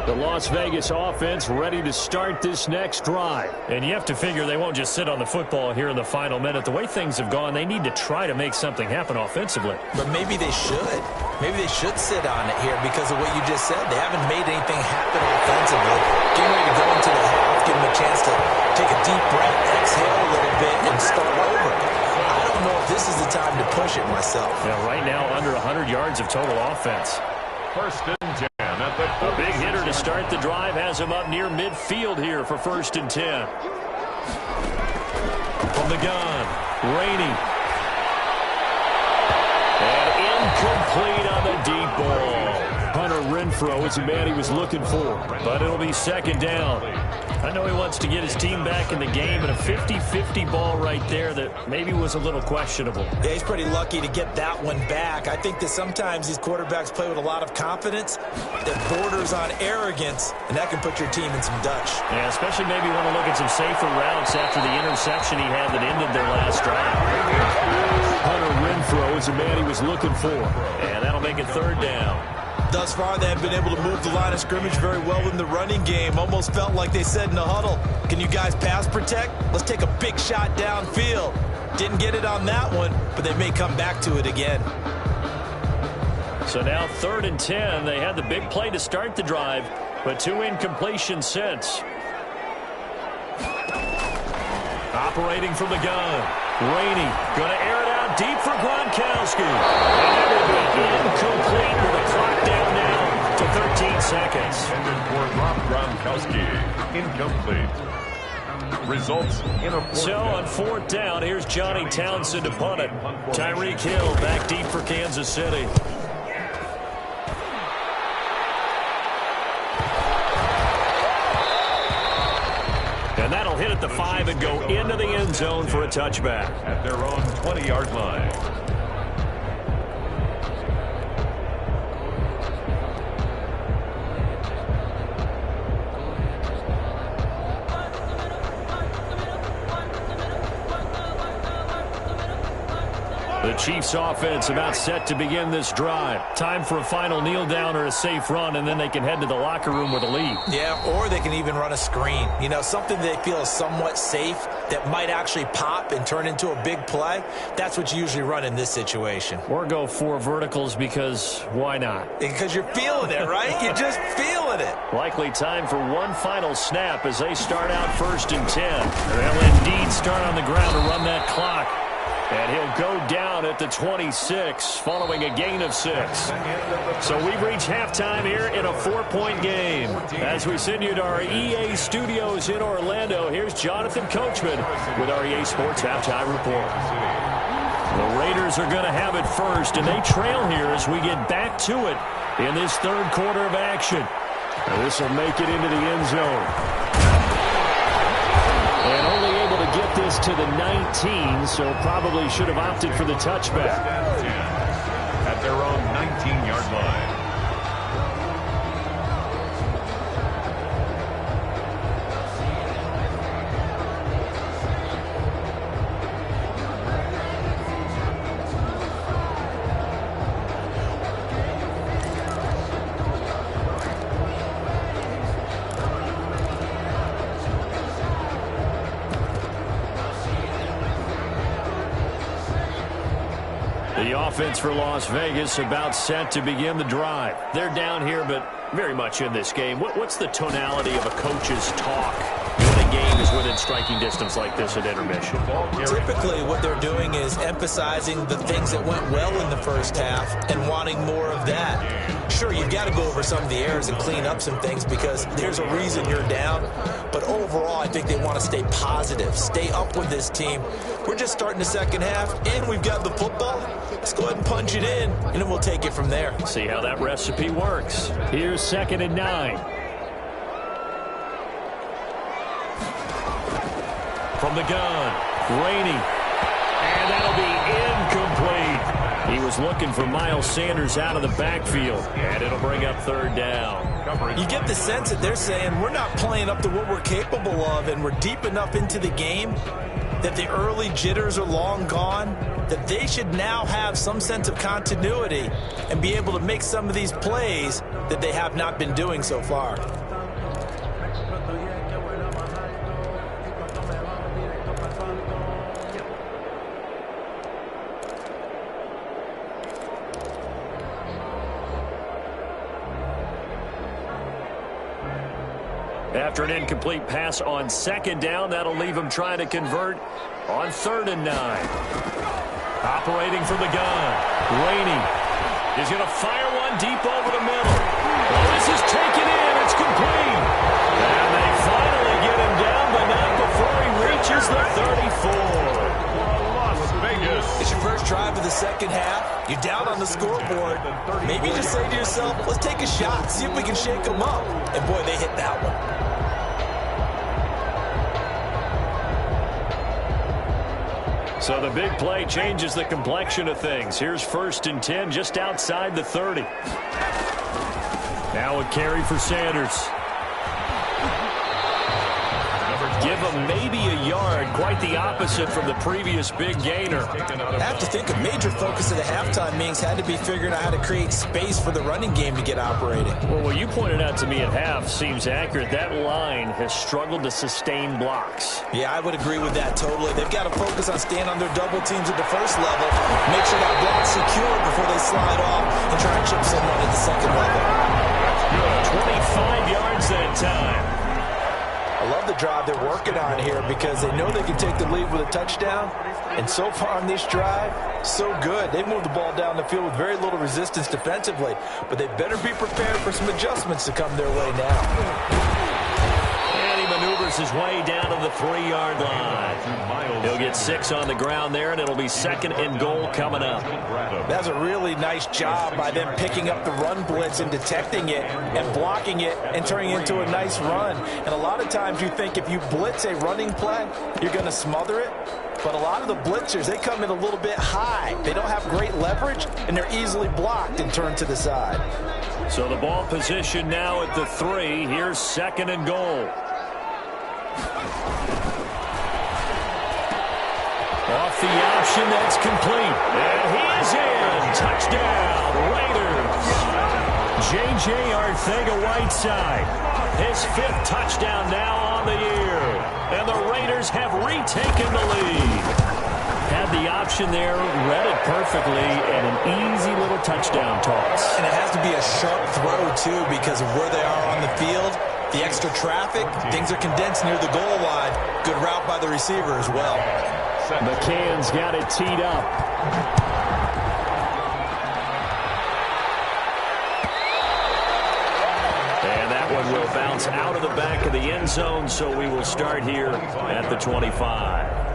The Las Vegas offense ready to start this next drive. And you have to figure they won't just sit on the football here in the final minute. The way things have gone, they need to try to make something happen offensively. But maybe they should. Maybe they should sit on it here because of what you just said. They haven't made anything happen offensively. Getting ready to go into the half, give them a chance to take a deep breath, exhale a little bit, and start over. I don't know if this is the time to push it myself. Yeah, right now under 100 yards of total offense. First and 10 at the A big hitter to start the drive has him up near midfield here for 1st and 10. From the gun, Rainey. And incomplete on the deep ball. Hunter Renfrow is the man he was looking for, but it'll be 2nd down. I know he wants to get his team back in the game, and a 50-50 ball right there that maybe was a little questionable. Yeah, he's pretty lucky to get that one back. I think that sometimes these quarterbacks play with a lot of confidence that borders on arrogance, and that can put your team in some Dutch. Yeah, especially maybe want to look at some safer routes after the interception he had that ended their last drive. Hunter Renfrow is the man he was looking for, and that'll make it 3rd down. Thus far, they have been able to move the line of scrimmage very well in the running game. Almost felt like they said in the huddle, can you guys pass protect? Let's take a big shot downfield. Didn't get it on that one, but they may come back to it again. So now 3rd and 10. They had the big play to start the drive, but 2 incompletions since. Operating from the gun. Rainey going to air it out deep for Gronkowski. And that will be incomplete with the clock down now to 13 seconds. Intended for Rob Gronkowski. Incomplete. Results in a fourth So on 4th down, here's Johnny Townsend to punt it. Tyreek Hill back deep for Kansas City. And that'll hit at the 5 and go into the end zone for a touchback. At their own 20-yard line. The Chiefs offense about set to begin this drive. Time for a final kneel down or a safe run, and then they can head to the locker room with a lead. Yeah, or they can even run a screen. You know, something they feel is somewhat safe that might actually pop and turn into a big play. That's what you usually run in this situation. Or go 4 verticals because why not? Because you're feeling it, right? You're just feeling it. Likely time for one final snap as they start out 1st and 10. They'll indeed start on the ground to run that clock. And he'll go down at the 26 following a gain of 6. So we've reached halftime here in a 4-point game. As we send you to our EA studios in Orlando, here's Jonathan Coachman with our EA Sports Halftime Report. The Raiders are going to have it first, and they trail here as we get back to it in this 3rd quarter of action. And this will make it into the end zone. And only able to get this to the 19, so probably should have opted for the touchback. At their own 19-yard line. The offense for Las Vegas about set to begin the drive. They're down here, but very much in this game. What's the tonality of a coach's talk when a game is within striking distance like this at intermission? Typically, what they're doing is emphasizing the things that went well in the first half and wanting more of that. Sure, you've got to go over some of the errors and clean up some things because there's a reason you're down. But overall, I think they want to stay positive, stay up with this team. We're just starting the second half, and we've got the football. Let's go ahead and punch it in, and then we'll take it from there. See how that recipe works. Here's 2nd and 9. From the gun, Rainey. And that'll be incomplete. He was looking for Miles Sanders out of the backfield, and it'll bring up 3rd down. You get the sense that they're saying we're not playing up to what we're capable of, and we're deep enough into the game that the early jitters are long gone, that they should now have some sense of continuity and be able to make some of these plays that they have not been doing so far. After an incomplete pass on 2nd down, that'll leave him trying to convert on 3rd and 9. Operating from the gun, Rainey is going to fire one deep over the middle. Well, this is taken in. It's complete. And they finally get him down, but not before he reaches the 34. Las Vegas. It's your first drive of the second half. You're down on the scoreboard. Maybe you just say to yourself, let's take a shot, see if we can shake them up. And, boy, they hit that one. So the big play changes the complexion of things. Here's 1st and 10 just outside the 30. Now a carry for Sanders. Number Give him maybe a yard, quite the opposite from the previous big gainer. I have to think a major focus of the halftime meetings had to be figuring out how to create space for the running game to get operating. Well, what you pointed out to me at half seems accurate. That line has struggled to sustain blocks. Yeah, I would agree with that totally. They've got to focus on staying on their double teams at the first level, make sure that block's secure before they slide off and try and chip someone at the second level. 25 yards that time. I love the drive they're working on here because they know they can take the lead with a touchdown. And so far on this drive, so good. They've moved the ball down the field with very little resistance defensively. But they better be prepared for some adjustments to come their way now. And he maneuvers his way down to the 3-yard line. He'll get 6 on the ground there, and it'll be 2nd and goal coming up. That's a really nice job by them picking up the run blitz and detecting it and blocking it and turning it into a nice run. And a lot of times you think if you blitz a running play, you're going to smother it. But a lot of the blitzers, they come in a little bit high. They don't have great leverage, and they're easily blocked and turned to the side. So the ball position now at the 3. Here's 2nd and goal. Off the option, that's complete. And he is in. Touchdown, Raiders. J.J. Arcega-Whiteside. His 5th touchdown now on the year. And the Raiders have retaken the lead. Had the option there, read it perfectly, and an easy little touchdown toss. And it has to be a sharp throw, too, because of where they are on the field. The extra traffic, things are condensed near the goal line. Good route by the receiver as well. McCann's got it teed up. And that one will bounce out of the back of the end zone, so we will start here at the 25.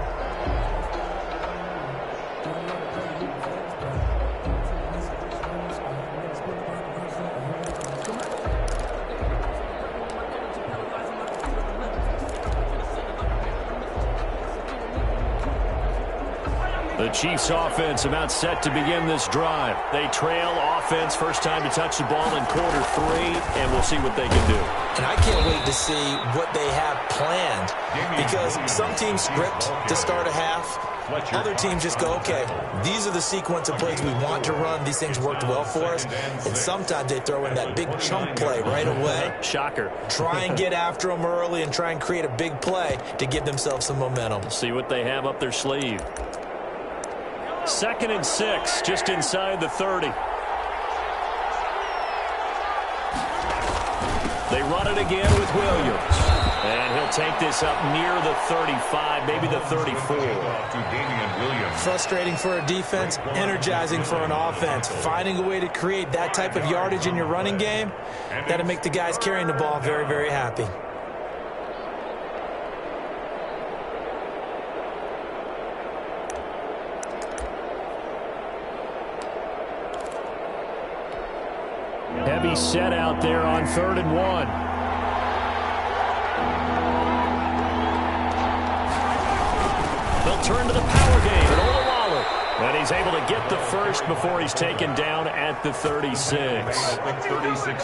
The Chiefs offense about set to begin this drive. They trail offense, first time to touch the ball in quarter 3, and we'll see what they can do. And I can't wait to see what they have planned, because some teams script to start a half. Other teams just go, okay, these are the sequence of plays we want to run. These things worked well for us. And sometimes they throw in that big chunk play right away. Shocker. Try and get after them early and try and create a big play to give themselves some momentum. See what they have up their sleeve. 2nd and 6, just inside the 30. They run it again with Williams. And he'll take this up near the 35, maybe the 34. Frustrating for a defense, energizing for an offense. Finding a way to create that type of yardage in your running game, that'll make the guys carrying the ball very, very happy. Heavy set out there on 3rd and 1. They'll turn to the power game and Olawale. And he's able to get the first before he's taken down at the 36.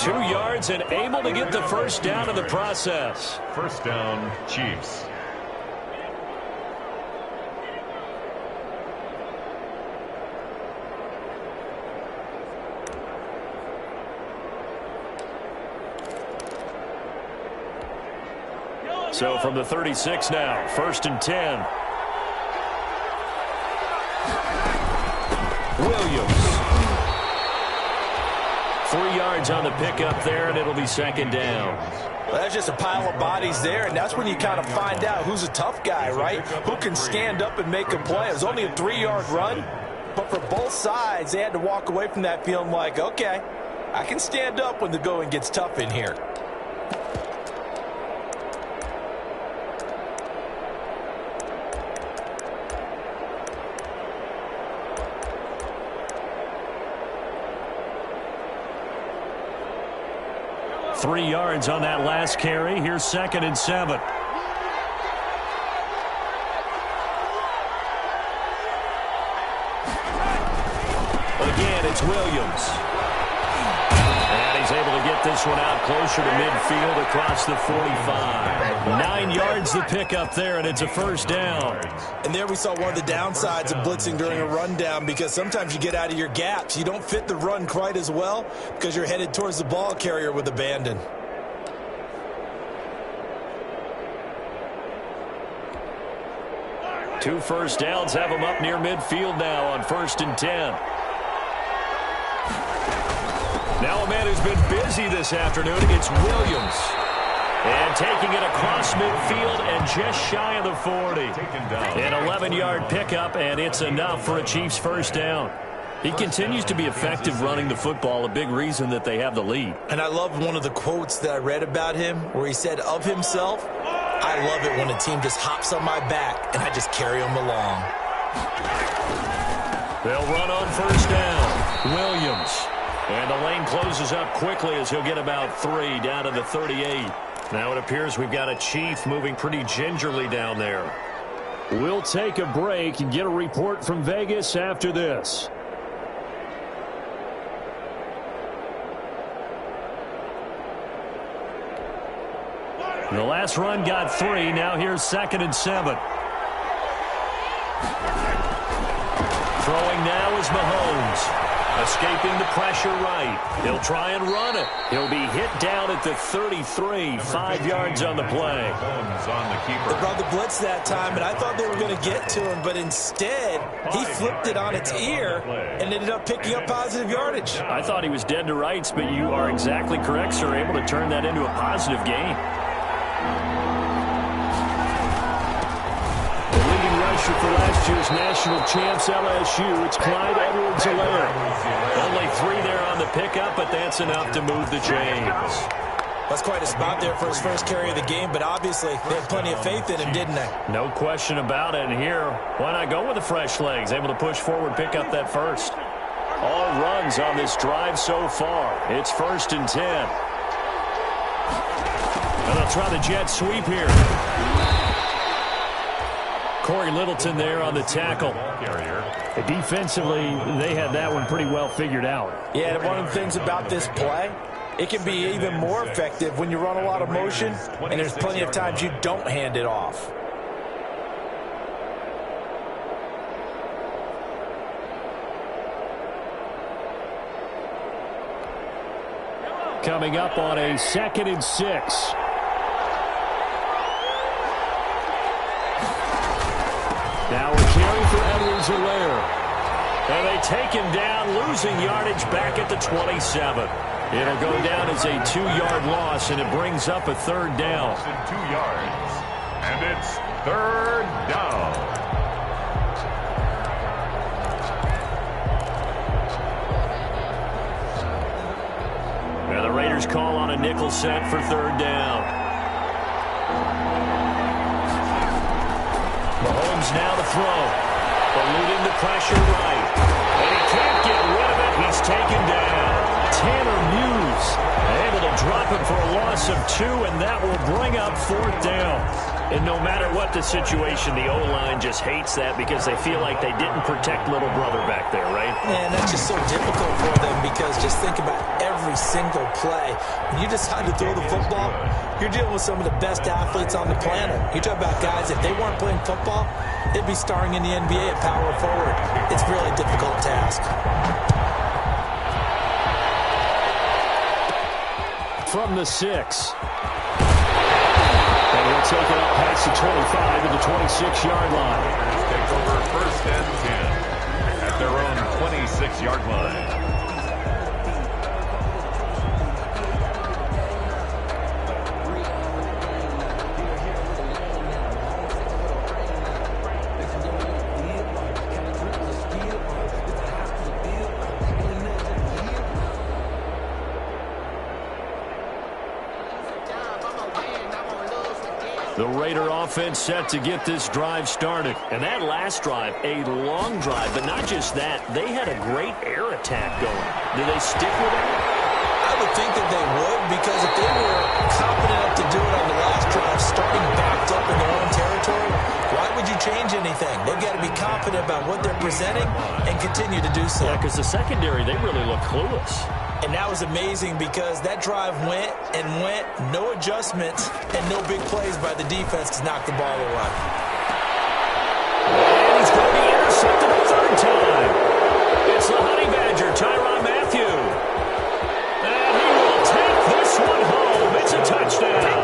2 yards and able to get the first down in the process. First down, Chiefs. So from the 36 now, 1st and 10. Williams. 3 yards on the pickup there, and it'll be 2nd down. Well, that's just a pile of bodies there, and that's when you kind of find out who's a tough guy, right? Who can stand up and make a play. It was only a 3-yard run, but for both sides, they had to walk away from that feeling like, okay, I can stand up when the going gets tough in here. Three yards on that last carry. Here's 2nd and 7. Again, it's Williams. And he's able to get this one out closer to midfield across the 45. 9 yards the pickup there, and it's a first down. And there we saw one of the downsides of blitzing during a rundown, because sometimes you get out of your gaps. You don't fit the run quite as well because you're headed towards the ball carrier with abandon. Two first downs have them up near midfield now on 1st and 10. Now a man who's been busy this afternoon, it's Williams. And taking it across midfield and just shy of the 40. An 11-yard pickup, and it's enough for a Chiefs first down. He continues to be effective running the football, a big reason that they have the lead. And I love one of the quotes that I read about him where he said of himself, "I love it when a team just hops on my back and I just carry them along." They'll run on first down. Williams. And the lane closes up quickly as he'll get about 3 down to the 38. Now it appears we've got a Chief moving pretty gingerly down there. We'll take a break and get a report from Vegas after this. The last run got 3. Now here's 2nd and 7. Throwing now is Mahomes. Escaping the pressure right. He'll try and run it. He'll be hit down at the 33. 5 yards on the play. They brought the blitz that time, and I thought they were going to get to him, but instead he flipped it on its ear and ended up picking up positive yardage. I thought he was dead to rights, but you are exactly correct, sir. Able to turn that into a positive gain. For last year's national champs LSU, it's Clyde Edwards-Helaire. Only 3 there on the pickup, but that's enough to move the chains. That's quite a spot there for his first carry of the game, but obviously they had plenty of faith in him, didn't they? No question about it. And here, why not go with the fresh legs? Able to push forward, pick up that first. All runs on this drive so far. It's 1st and 10. And they'll try the jet sweep here. Corey Littleton there on the tackle. Defensively, they had that one pretty well figured out. Yeah, and one of the things about this play, it can be even more effective when you run a lot of motion, and there's plenty of times you don't hand it off. Coming up on a 2nd and 6. Now a carry for Edwards-Helaire. And they take him down, losing yardage back at the 27. It'll go down as a 2-yard loss, and it brings up a 3rd down. 2 yards, and it's 3rd down. Now the Raiders call on a nickel set for 3rd down. Mahomes now to throw. Eluding the pressure right. And he can't get rid of it. He's taken down. Tanner Muse able to drop him for a loss of 2, and that will bring up 4th down. And no matter what the situation, the O-line just hates that because they feel like they didn't protect little brother back there, right? Man, that's just so difficult for them because just think about every single play. When you decide to throw the football, you're dealing with some of the best athletes on the planet. You talk about guys, if they weren't playing football, they'd be starring in the NBA at power forward. It's a really difficult task. From the 6. And he'll take it up past the 25 to the 26-yard line. Take over 1st and 10 at their own 26-yard line. The Raider offense set to get this drive started. And that last drive, a long drive, but not just that. They had a great air attack going. Do they stick with it? I would think that they would, because if they were confident enough to do it on the last drive, starting backed up in their own territory, why would you change anything? They've got to be confident about what they're presenting and continue to do so. Yeah, because the secondary, they really look clueless. And that was amazing because that drive went and went, no adjustments and no big plays by the defense to knock the ball away. And he's going to be intercepted a third time. It's the Honey Badger, Tyrann Mathieu. And he will take this one home. It's a touchdown.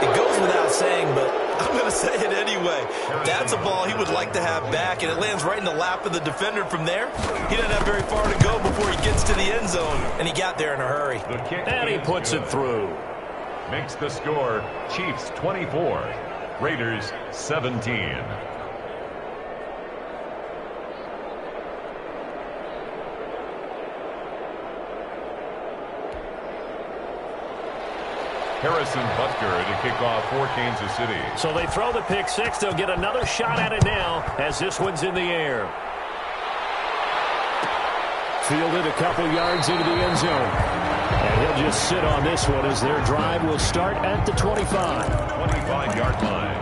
It goes without saying, but I'm going to say it anyway. That's a ball he would like to have back, and it lands right in the lap of the defender from there. He doesn't have very far to go before he gets to the end zone, and he got there in a hurry. And he puts it through. Makes the score Chiefs 24, Raiders 17. Harrison Butker to kick off for Kansas City. So they throw the pick six. They'll get another shot at it now as this one's in the air. Fielded a couple yards into the end zone. And he'll just sit on this one as their drive will start at the 25. 25-yard line.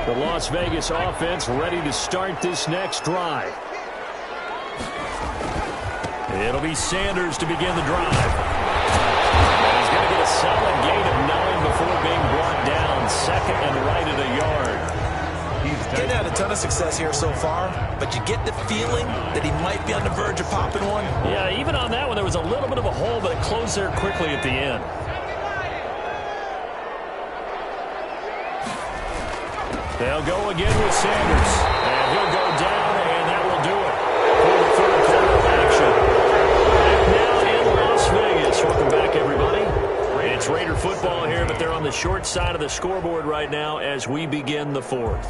The Las Vegas offense ready to start this next drive. It'll be Sanders to begin the drive. And he's going to get a solid gain of 9 before being brought down. Second and right at a yard. He's getting had a ton of success here so far, but you get the feeling that he might be on the verge of popping one. Yeah, even on that one, there was a little bit of a hole, but it closed there quickly at the end. They'll go again with Sanders. And he'll go down, and that will do it for the third quarter of action. Back now in Las Vegas. Welcome back, everybody. It's Raider football here, but they're on the short side of the scoreboard right now as we begin the fourth.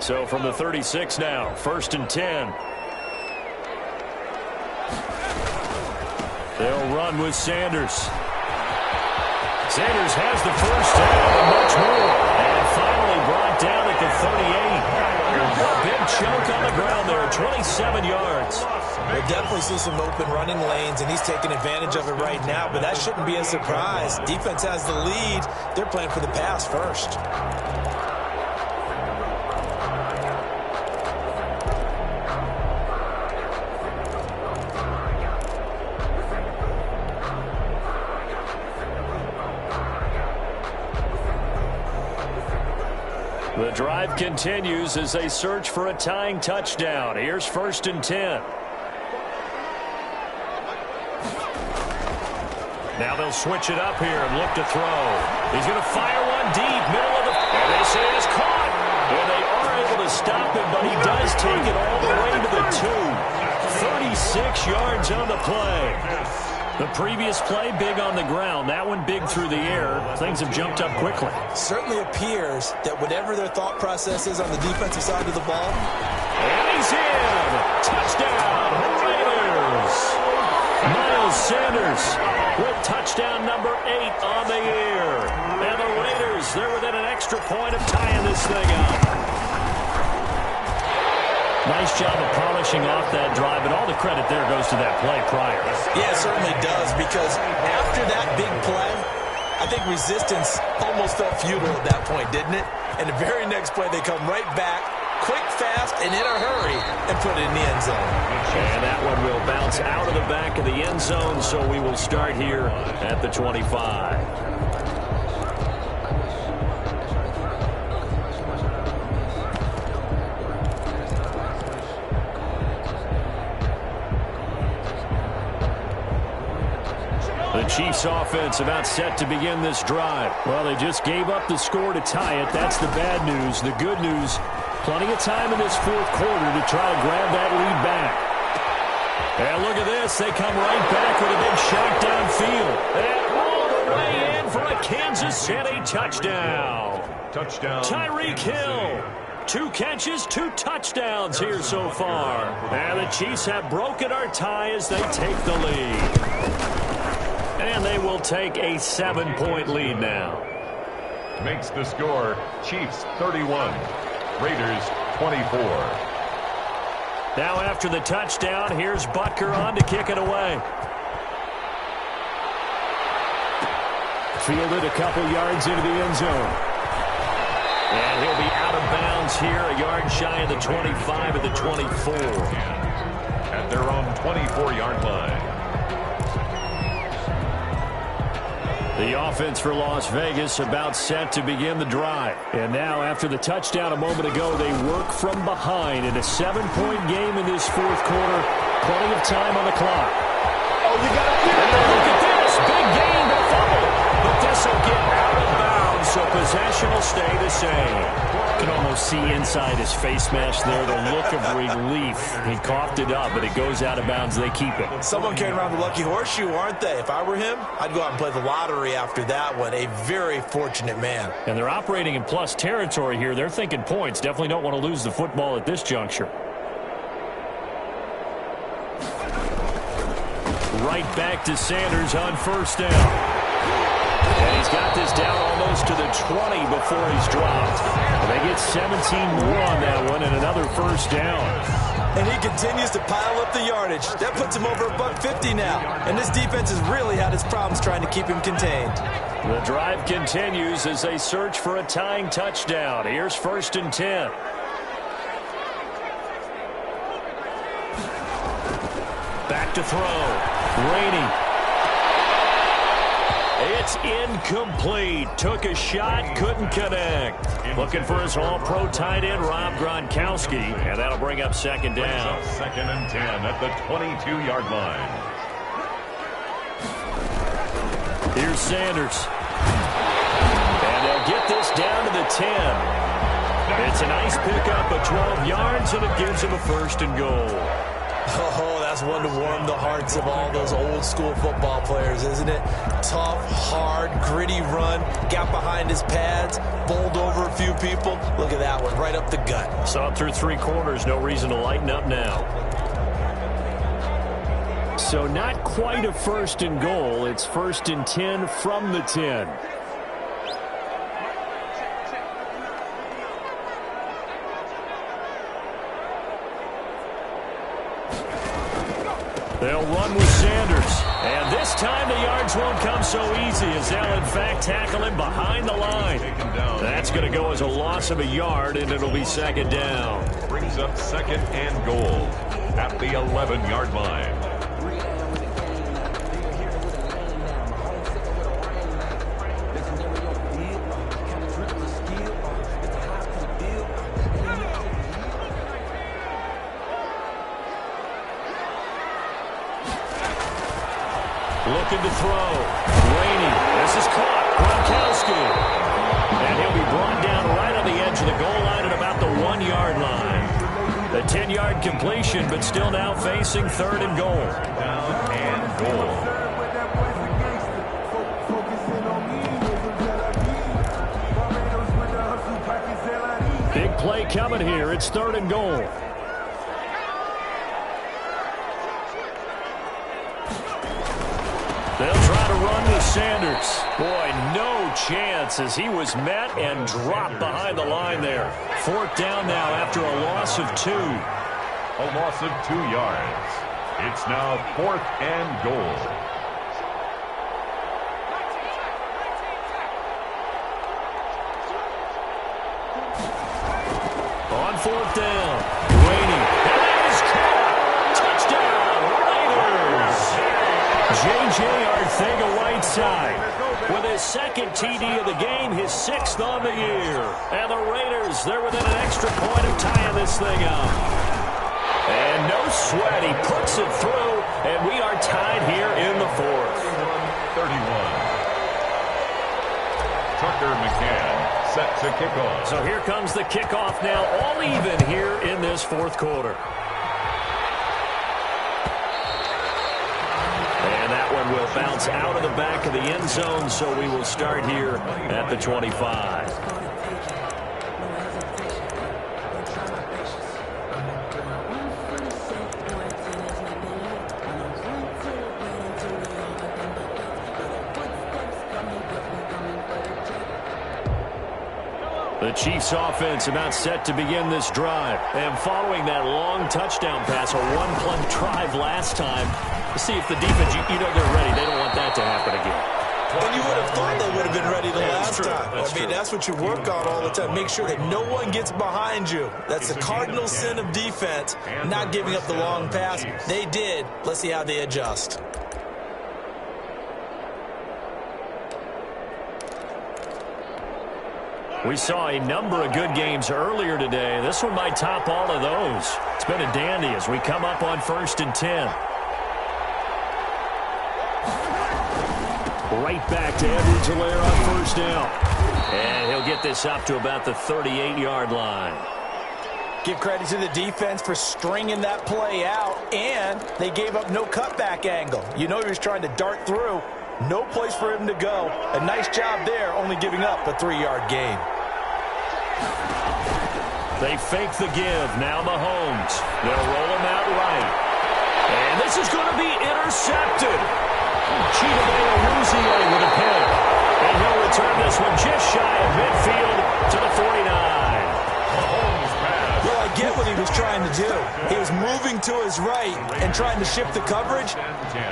So from the 36 now, 1st and 10. They'll run with Sanders. Sanders has the first down and much more. And finally brought down at the 38. A big chunk on the ground there, 27 yards. We'll definitely see some open running lanes, and he's taking advantage of it right now, but that shouldn't be a surprise. Defense has the lead. They're playing for the pass first. The drive continues as they search for a tying touchdown. Here's 1st and 10. Now they'll switch it up here and look to throw. He's going to fire one deep, middle of the... And they say it's caught. And they are able to stop him, but he does take it all the way to the 2. 36 yards on the play. The previous play, big on the ground. That one big through the air. Things have jumped up quickly. Certainly appears that whatever their thought process is on the defensive side of the ball. And he's in. Touchdown, Raiders. Miles Sanders with touchdown number 8 on the year. And the Raiders, they're within an extra point of tying this thing up. Nice job of polishing off that drive, and all the credit there goes to that play prior. Yeah, it certainly does, because after that big play, I think resistance almost felt futile at that point, didn't it? And the very next play, they come right back, quick, fast, and in a hurry, and put it in the end zone. And that one will bounce out of the back of the end zone, so we will start here at the 25. The Chiefs offense about set to begin this drive. Well, they just gave up the score to tie it. That's the bad news. The good news, plenty of time in this fourth quarter to try to grab that lead back. And look at this. They come right back with a big shot downfield. And all the way in for a Kansas City touchdown. Touchdown. Tyreek Hill. 2 catches, 2 touchdowns here so far. And the Chiefs have broken our tie as they take the lead. And they will take a 7-point lead now. Makes the score Chiefs 31, Raiders 24. Now after the touchdown, here's Butker on to kick it away. Fielded a couple yards into the end zone. And he'll be out of bounds here, a yard shy of the 25 of the 24. At their own 24-yard line. The offense for Las Vegas about set to begin the drive. And now, after the touchdown a moment ago, they work from behind in a 7-point game in this fourth quarter. Plenty of time on the clock. Oh, you got to get it. Look at this. Big gain to fumble. But this will get out of bounds, so possession will stay the same. You can almost see inside his face mask there the look of relief. He coughed it up, but it goes out of bounds. They keep it. Someone came around the lucky horseshoe, aren't they? If I were him, I'd go out and play the lottery after that one. A very fortunate man. And they're operating in plus territory here. They're thinking points. Definitely don't want to lose the football at this juncture. Right back to Sanders on first down. And he's got this down almost to the 20 before he's dropped. They get 17 more on that one and another first down. And he continues to pile up the yardage. That puts him over $150 now. And this defense has really had its problems trying to keep him contained. The drive continues as they search for a tying touchdown. Here's 1st and 10. Back to throw. Rainey. It's incomplete. Took a shot, couldn't connect. Looking for his all-pro tight end, Rob Gronkowski, and that'll bring up second down. 2nd and 10 at the 22-yard line. Here's Sanders. And they'll get this down to the 10. It's a nice pickup of 12 yards, and it gives him a 1st and goal. Oh, that's one to warm the hearts of all those old-school football players, isn't it? Tough, hard, gritty run, got behind his pads, bowled over a few people. Look at that one, right up the gut. Saw it through 3 quarters, no reason to lighten up now. So not quite a 1st and goal. It's 1st and 10 from the 10. They'll run with Sanders. And this time the yards won't come so easy as they'll, in fact, tackle him behind the line. That's going to go as a loss of a yard, and it'll be 2nd down. Brings up 2nd and goal at the 11-yard line. Looking to throw. Rainey. This is caught. Gronkowski. And he'll be brought down right on the edge of the goal line at about the 1-yard line. The 10-yard completion, but still now facing 3rd and goal. Down and goal. Big play coming here. It's 3rd and goal. They'll try to run with Sanders. Boy, no chance as he was met and dropped behind the line there. 4th down now after a loss of 2. A loss of 2 yards. It's now 4th and goal. On 4th down, Rainey. And that is caught. Touchdown, Raiders. J.J. Arcega-Whiteside with his 2nd TD of the game, his 6th on the year. And the Raiders, they're within an extra point of tying this thing up. And no sweat, he puts it through, and we are tied here in the 4th. 31. Tucker McCann set to kick off. So here comes the kickoff now, all even here in this 4th quarter. Will bounce out of the back of the end zone, so we will start here at the 25. The Chiefs offense about set to begin this drive. And following that long touchdown pass, a 1-play drive last time, see if the defense, you know they're ready. They don't want that to happen again. And you would have thought they would have been ready the last time. I mean, that's what you work on all the time. Make sure that no one gets behind you. That's the cardinal sin of defense, not giving up the long pass. They did. Let's see how they adjust. We saw a number of good games earlier today. This one might top all of those. It's been a dandy as we come up on 1st and 10. Right back to Edwards-Helaire on 1st down. And he'll get this up to about the 38-yard line. Give credit to the defense for stringing that play out, and they gave up no cutback angle. You know he was trying to dart through. No place for him to go. A nice job there, only giving up a 3-yard gain. They fake the give. Now Mahomes. They'll roll him out right. And this is going to be intercepted. Chidobe with a pick. And he'll return this one just shy of midfield to the 49. Well, I get what he was trying to do. He was moving to his right and trying to shift the coverage,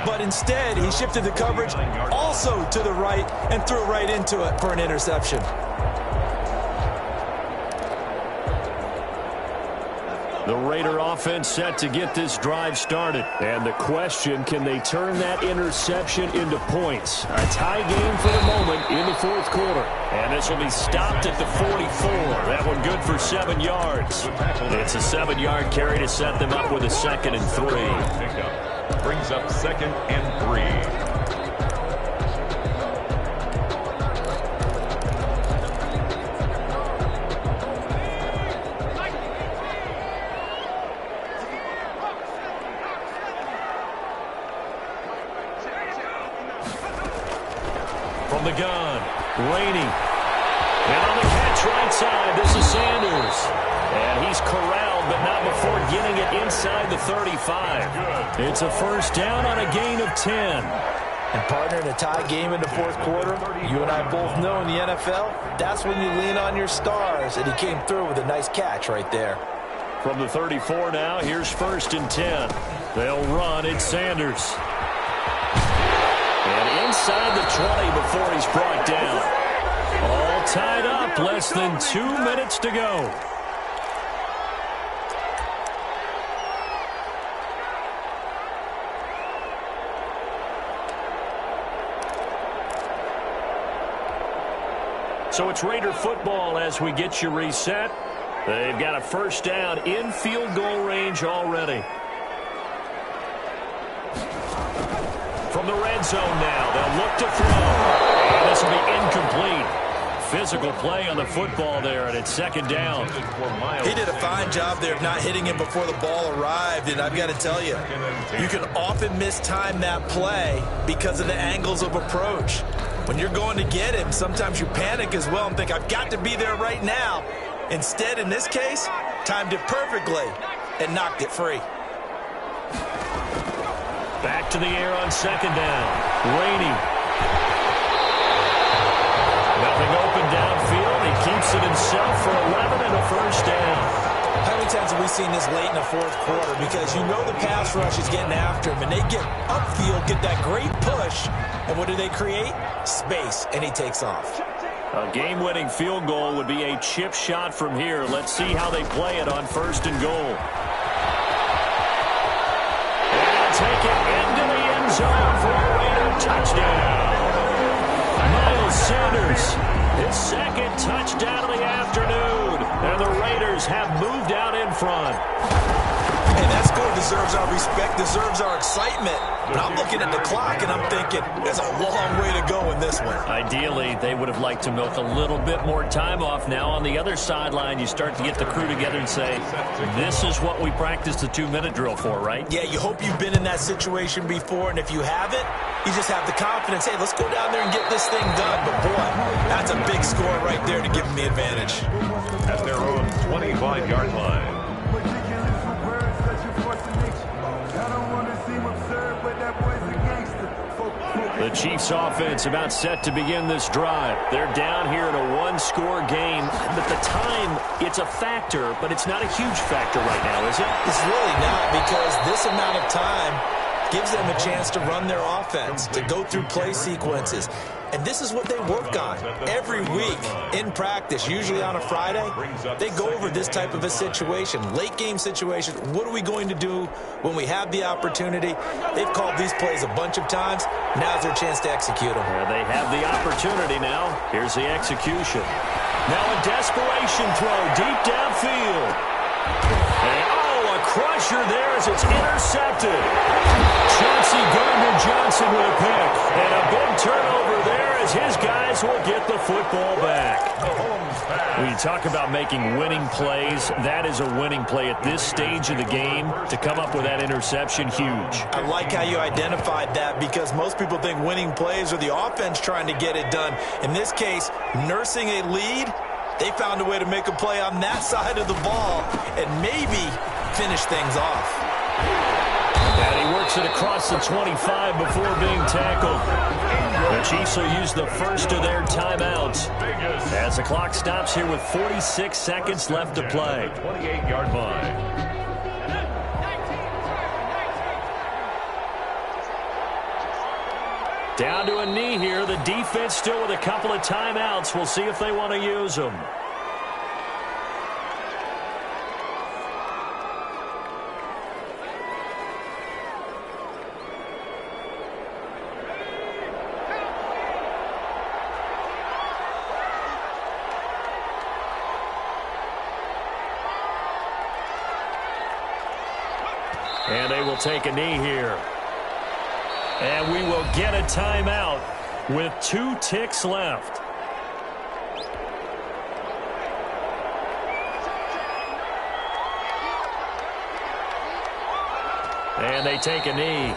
but instead he shifted the coverage also to the right and threw right into it for an interception. The Raider offense set to get this drive started. And the question, can they turn that interception into points? A tie game for the moment in the 4th quarter. And this will be stopped at the 44. That one good for 7 yards. It's a 7-yard carry to set them up with a 2nd and 3. Brings up 2nd and 3. From the gun, Rainey. And on the catch right side, this is Sanders. And he's corralled, but not before getting it inside the 35. It's a 1st down on a gain of 10. And partner, in a tie game in the 4th quarter, you and I both know in the NFL, that's when you lean on your stars. And he came through with a nice catch right there. From the 34 now, here's 1st and 10. They'll run. It's Sanders. And inside the 20 before he's brought down. All tied up, less than 2 minutes to go. So it's Raider football as we get you reset. They've got a 1st down in field goal range already. From the red zone now, they'll look to throw. And this will be incomplete. Physical play on the football there, and it's 2nd down. He did a fine job there of not hitting him before the ball arrived, and I've got to tell you, you can often mistime that play because of the angles of approach. When you're going to get him, sometimes you panic as well and think, I've got to be there right now. Instead, in this case, timed it perfectly and knocked it free. Back to the air on 2nd down. Rainey. Nothing open downfield. He keeps it himself for 11 and a 1st down. How many times have we seen this late in the 4th quarter? Because you know the pass rush is getting after him, and they get upfield, get that great push, and what do they create? Space, and he takes off. A game-winning field goal would be a chip shot from here. Let's see how they play it on 1st and goal. Take it into the end zone for a Raider touchdown. Miles Sanders, his 2nd touchdown of the afternoon. And the Raiders have moved out in front. And that score deserves our respect, deserves our excitement. But I'm looking at the clock, and I'm thinking, there's a long way to go in this one. Ideally, they would have liked to milk a little bit more time off. Now, on the other sideline, you start to get the crew together and say, this is what we practiced the 2-minute drill for, right? Yeah, you hope you've been in that situation before, and if you haven't, you just have the confidence, hey, let's go down there and get this thing done. But, boy, that's a big score right there to give them the advantage. At their own 25-yard line. The Chiefs offense about set to begin this drive. They're down here in a 1-score game. But the time, it's a factor, but it's not a huge factor right now, is it? It's really not, because this amount of time, gives them a chance to run their offense, to go through play sequences. And this is what they work on every week in practice, usually on a Friday. They go over this type of a situation, late game situation. What are we going to do when we have the opportunity? They've called these plays a bunch of times. Now's their chance to execute them. Yeah, they have the opportunity now. Here's the execution. Now a desperation throw deep downfield. And, a crusher there as it's intercepted. Chauncey Gardner-Johnson with a pick. And a big turnover there as his guys will get the football back. When you talk about making winning plays, that is a winning play at this stage of the game. To come up with that interception, huge. I like how you identified that because most people think winning plays are the offense trying to get it done. In this case, nursing a lead, they found a way to make a play on that side of the ball and maybe finish things off. And he works it across the 25 before being tackled. The Chiefs will use the first of their timeouts as the clock stops here with 46 seconds left to play. 28-yard line. Down to a knee here. The defense still with a couple of timeouts. We'll see if they want to use them. And they will take a knee here. And we will get a timeout with 2 ticks left. And they take a knee.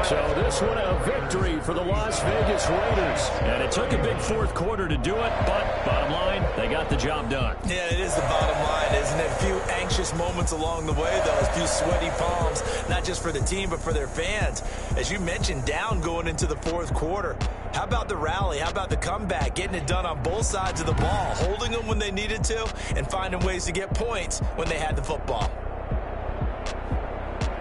So this one a victory for the Las Vegas Raiders. And it took a big fourth quarter to do it, but bottom line, they got the job done. Yeah, it is the bottom line, isn't it? A few anxious moments along the way, though. A few sweaty palms, not just for the team, but for their fans. As you mentioned, down going into the fourth quarter. How about the rally? How about the comeback? Getting it done on both sides of the ball, holding them when they needed to, and finding ways to get points when they had the football.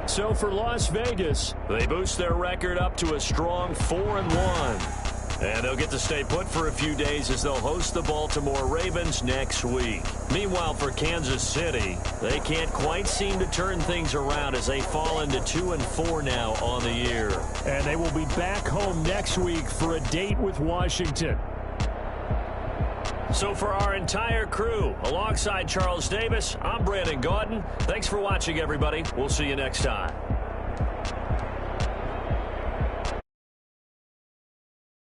So for Las Vegas, they boost their record up to a strong 4-1. And they'll get to stay put for a few days as they'll host the Baltimore Ravens next week. Meanwhile, for Kansas City, they can't quite seem to turn things around as they fall into 2-4 now on the year. And they will be back home next week for a date with Washington. So for our entire crew, alongside Charles Davis, I'm Brandon Gaudin. Thanks for watching, everybody. We'll see you next time.